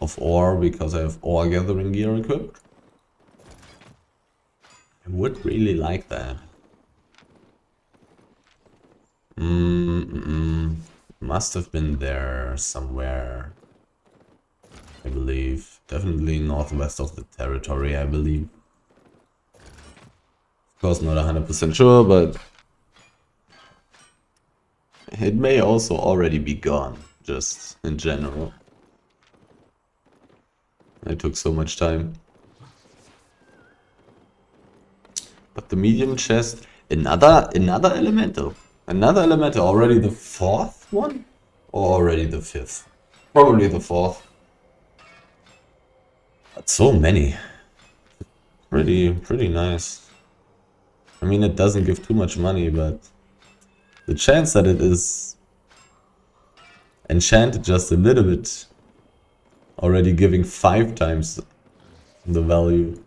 Speaker 1: of ore, because I have ore gathering gear equipped. I would really like that. Must have been there somewhere, I believe. Definitely northwest of the territory, I believe. Of course, not 100% sure, but it may also already be gone, just in general. I took so much time. But the medium chest, another elemental. Another elemental, already the 4th one? Or already the 5th? Probably the 4th. But so many. Pretty nice. I mean, it doesn't give too much money, but the chance that it is enchanted just a little bit, already giving 5 times the value,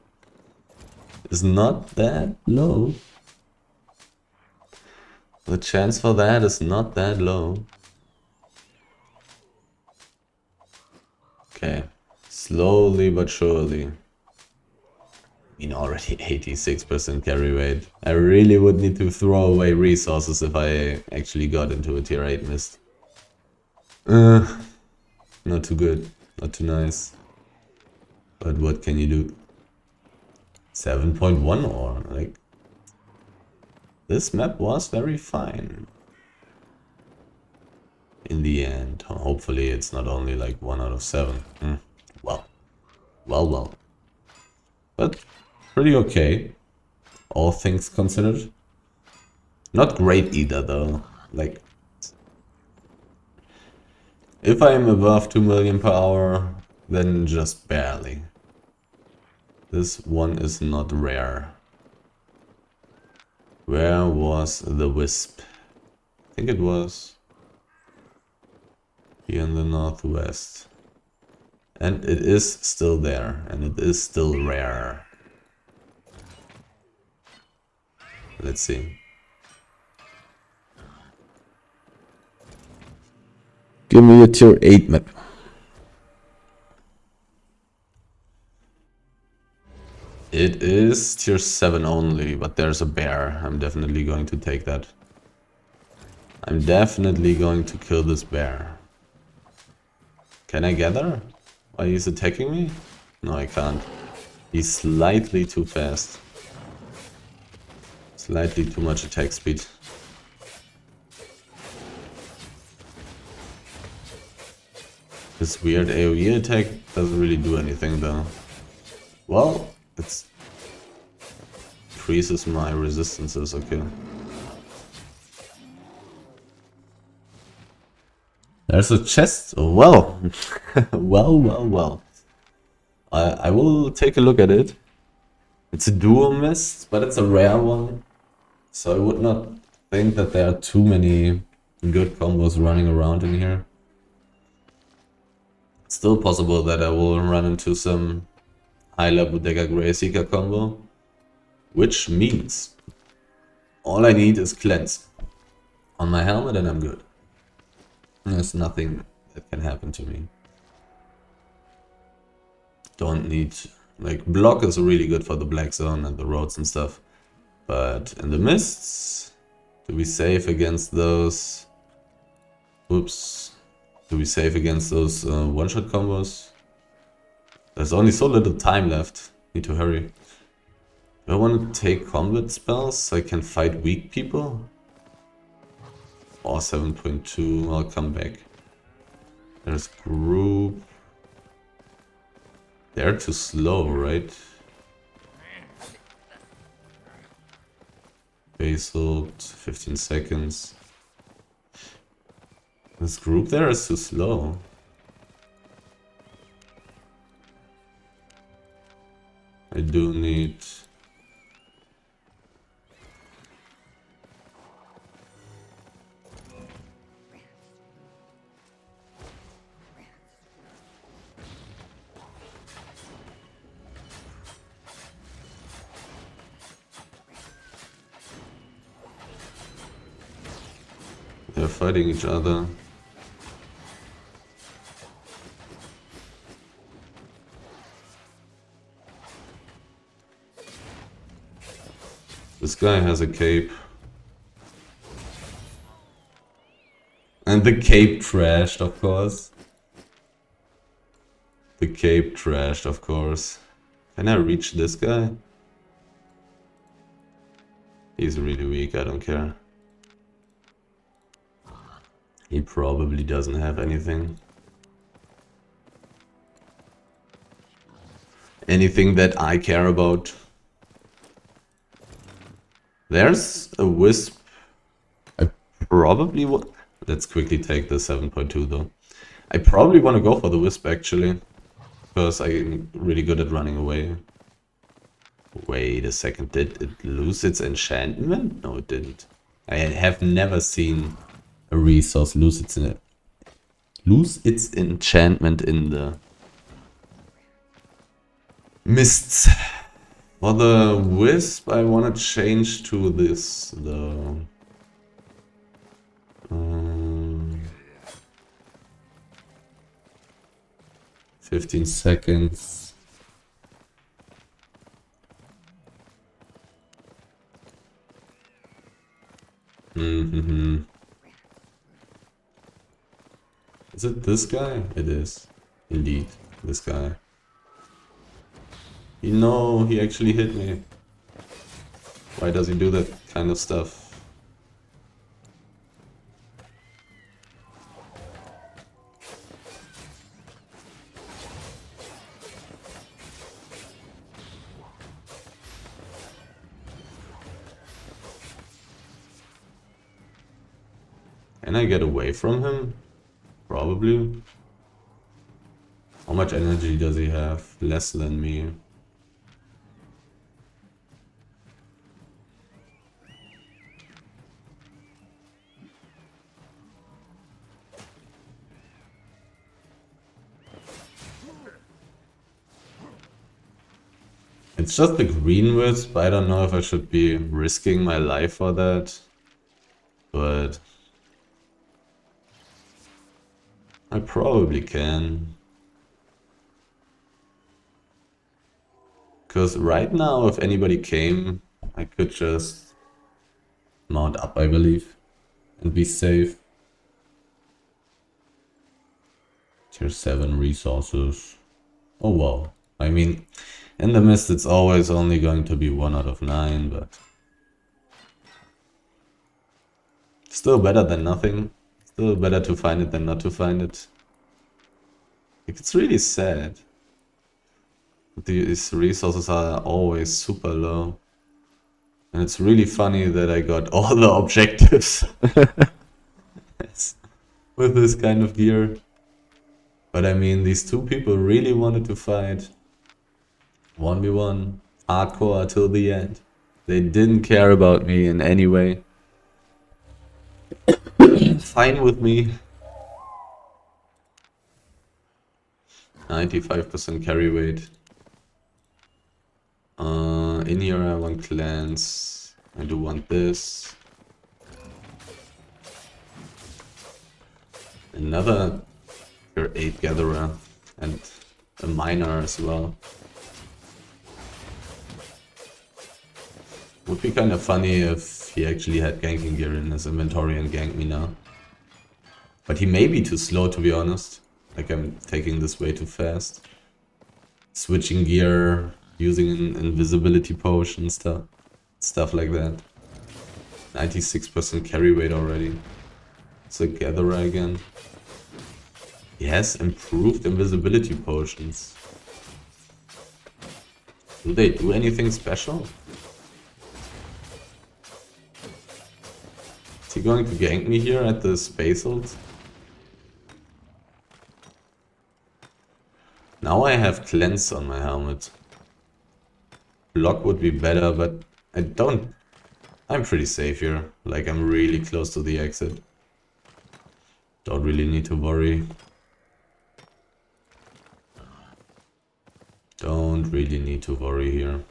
Speaker 1: is not that low. The chance for that is not that low. Okay, slowly but surely. I mean, already 86% carry rate. I really would need to throw away resources if I actually got into a tier 8 mist. Not too good, not too nice. But what can you do? 7.1 ore, like... This map was very fine. In the end, hopefully it's not only like 1 out of 7. Well. But pretty okay, all things considered. Not great either though, like... If I am above 2 million per hour, then just barely. This one is not rare. Where was the wisp? I think it was here in the northwest. And it is still there, and it is still rare. Let's see. Give me a tier 8 map. It is tier 7 only, but there's a bear. I'm definitely going to take that. I'm definitely going to kill this bear. Can I gather? Why he's attacking me? No, I can't. He's slightly too fast. Slightly too much attack speed. This weird AoE attack doesn't really do anything though. Well, it increases my resistances, okay. There's a chest. Oh, well. well. I will take a look at it. It's a dual mist, but it's a rare one. So I would not think that there are too many good combos running around in here. It's still possible that I will run into some high-level Dagger Grey Seeker combo. Which means all I need is cleanse on my helmet and I'm good. There's nothing that can happen to me. Don't need... Like, block is really good for the Black Zone and the roads and stuff. But in the mists, to be safe against those... Oops. To be safe against those one-shot combos. There's only so little time left. Need to hurry. Do I want to take combat spells so I can fight weak people? Or 7.2, I'll come back. There's group. They're too slow, right? Basalt, 15 seconds. This group there is too slow. I do need... They're fighting each other. This guy has a cape. And the cape trashed, of course. The cape trashed, of course. Can I reach this guy? He's really weak, I don't care. He probably doesn't have anything. Anything that I care about. There's a wisp. I probably want... Let's quickly take the 7.2 though. I probably want to go for the wisp actually. Because I'm really good at running away. Wait a second, did it lose its enchantment? No, it didn't. I have never seen a resource lose its enchantment in the mists. For the wisp, I want to change to this though. 15 seconds. Is it this guy? It is. Indeed, this guy. No, he actually hit me. Why does he do that kind of stuff? Can I get away from him? Probably. How much energy does he have? Less than me. It's just the green wisp. I don't know if I should be risking my life for that. But I probably can. Because right now, if anybody came, I could just mount up, I believe, and be safe. Tier 7 resources. Oh wow. I mean, in the mist it's always only going to be 1 out of 9, but still better than nothing. Still better to find it than not to find it. It's really sad. These resources are always super low. And it's really funny that I got all the objectives with this kind of gear. But I mean, these two people really wanted to fight 1v1 hardcore till the end. They didn't care about me in any way. Fine with me. 95% carry weight. In here I want clans. I do want this. Another tier 8 gatherer and a miner as well. Would be kind of funny if he actually had ganking gear in his inventory and ganked me now. But he may be too slow, to be honest. Like, I'm taking this way too fast. Switching gear, using an invisibility potion, stuff like that. 96% carry weight already. It's a gatherer again. He has improved invisibility potions. Do they do anything special? Is he going to gank me here at the space ult? Now I have cleanse on my helmet. Block would be better, but I don't... I'm pretty safe here. Like, I'm really close to the exit. Don't really need to worry. Don't really need to worry here.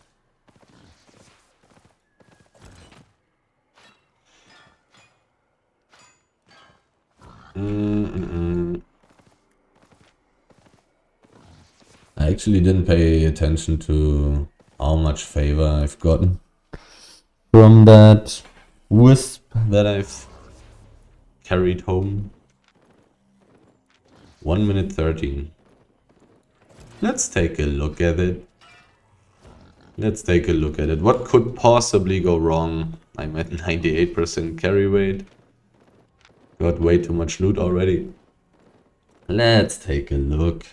Speaker 1: I actually didn't pay attention to how much favor I've gotten from that wisp that I've carried home. 1 minute 13. Let's take a look at it. Let's take a look at it. What could possibly go wrong? I'm at 98% carry weight. Got way too much loot already. Let's take a look.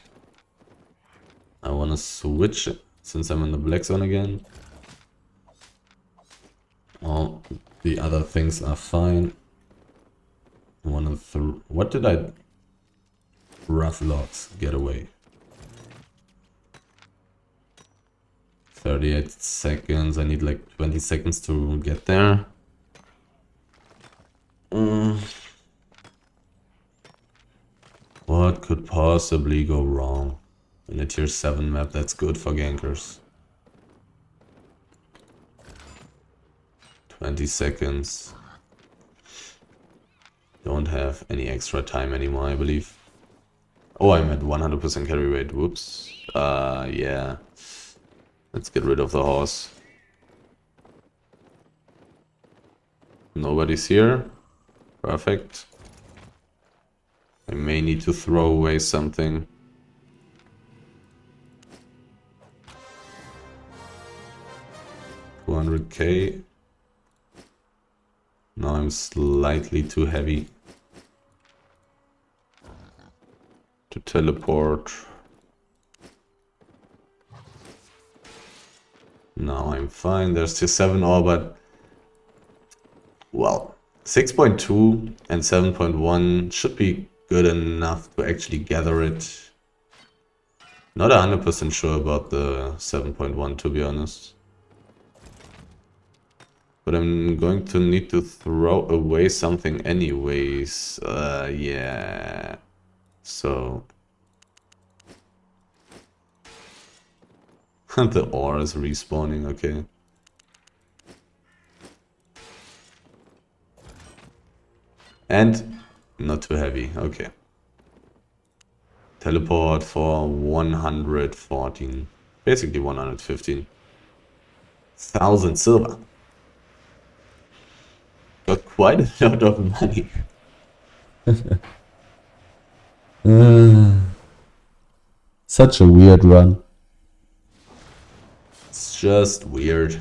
Speaker 1: I want to switch it since I'm in the black zone again. All the other things are fine. What did I... Rough logs, get away. 38 seconds, I need like 20 seconds to get there. What could possibly go wrong? In a tier 7 map, that's good for gankers. 20 seconds. Don't have any extra time anymore, I believe. Oh, I'm at 100% carry weight. Whoops. Yeah. Let's get rid of the horse. Nobody's here. Perfect. I may need to throw away something. $200k. Now I'm slightly too heavy to teleport. Now I'm fine. There's tier 7 ore, but well, 6.2 and 7.1 should be good enough to actually gather it. Not 100% sure about the 7.1, to be honest. But I'm going to need to throw away something anyways. Yeah. So... the ore is respawning, okay. And not too heavy, okay. Teleport for 114, basically 115,000 silver. Got quite a lot of money. Such a weird run. It's just weird.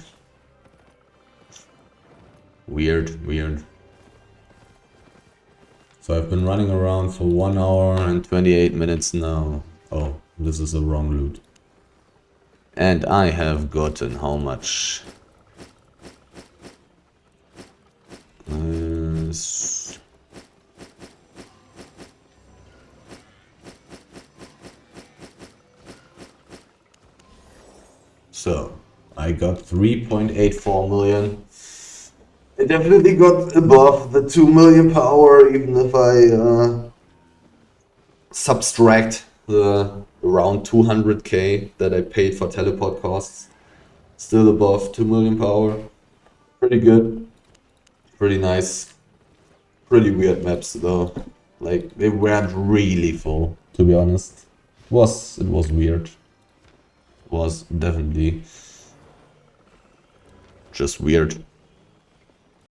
Speaker 1: Weird. So I've been running around for 1 hour and 28 minutes now. Oh, this is the wrong loot. And I have gotten how much? So, I got 3.84 million. I definitely got above the 2 million per hour, even if I subtract the around 200k that I paid for teleport costs. Still above 2 million per hour. Pretty good. Pretty nice. Pretty weird maps though. Like, they weren't really full, to be honest. It was weird. It was definitely just weird.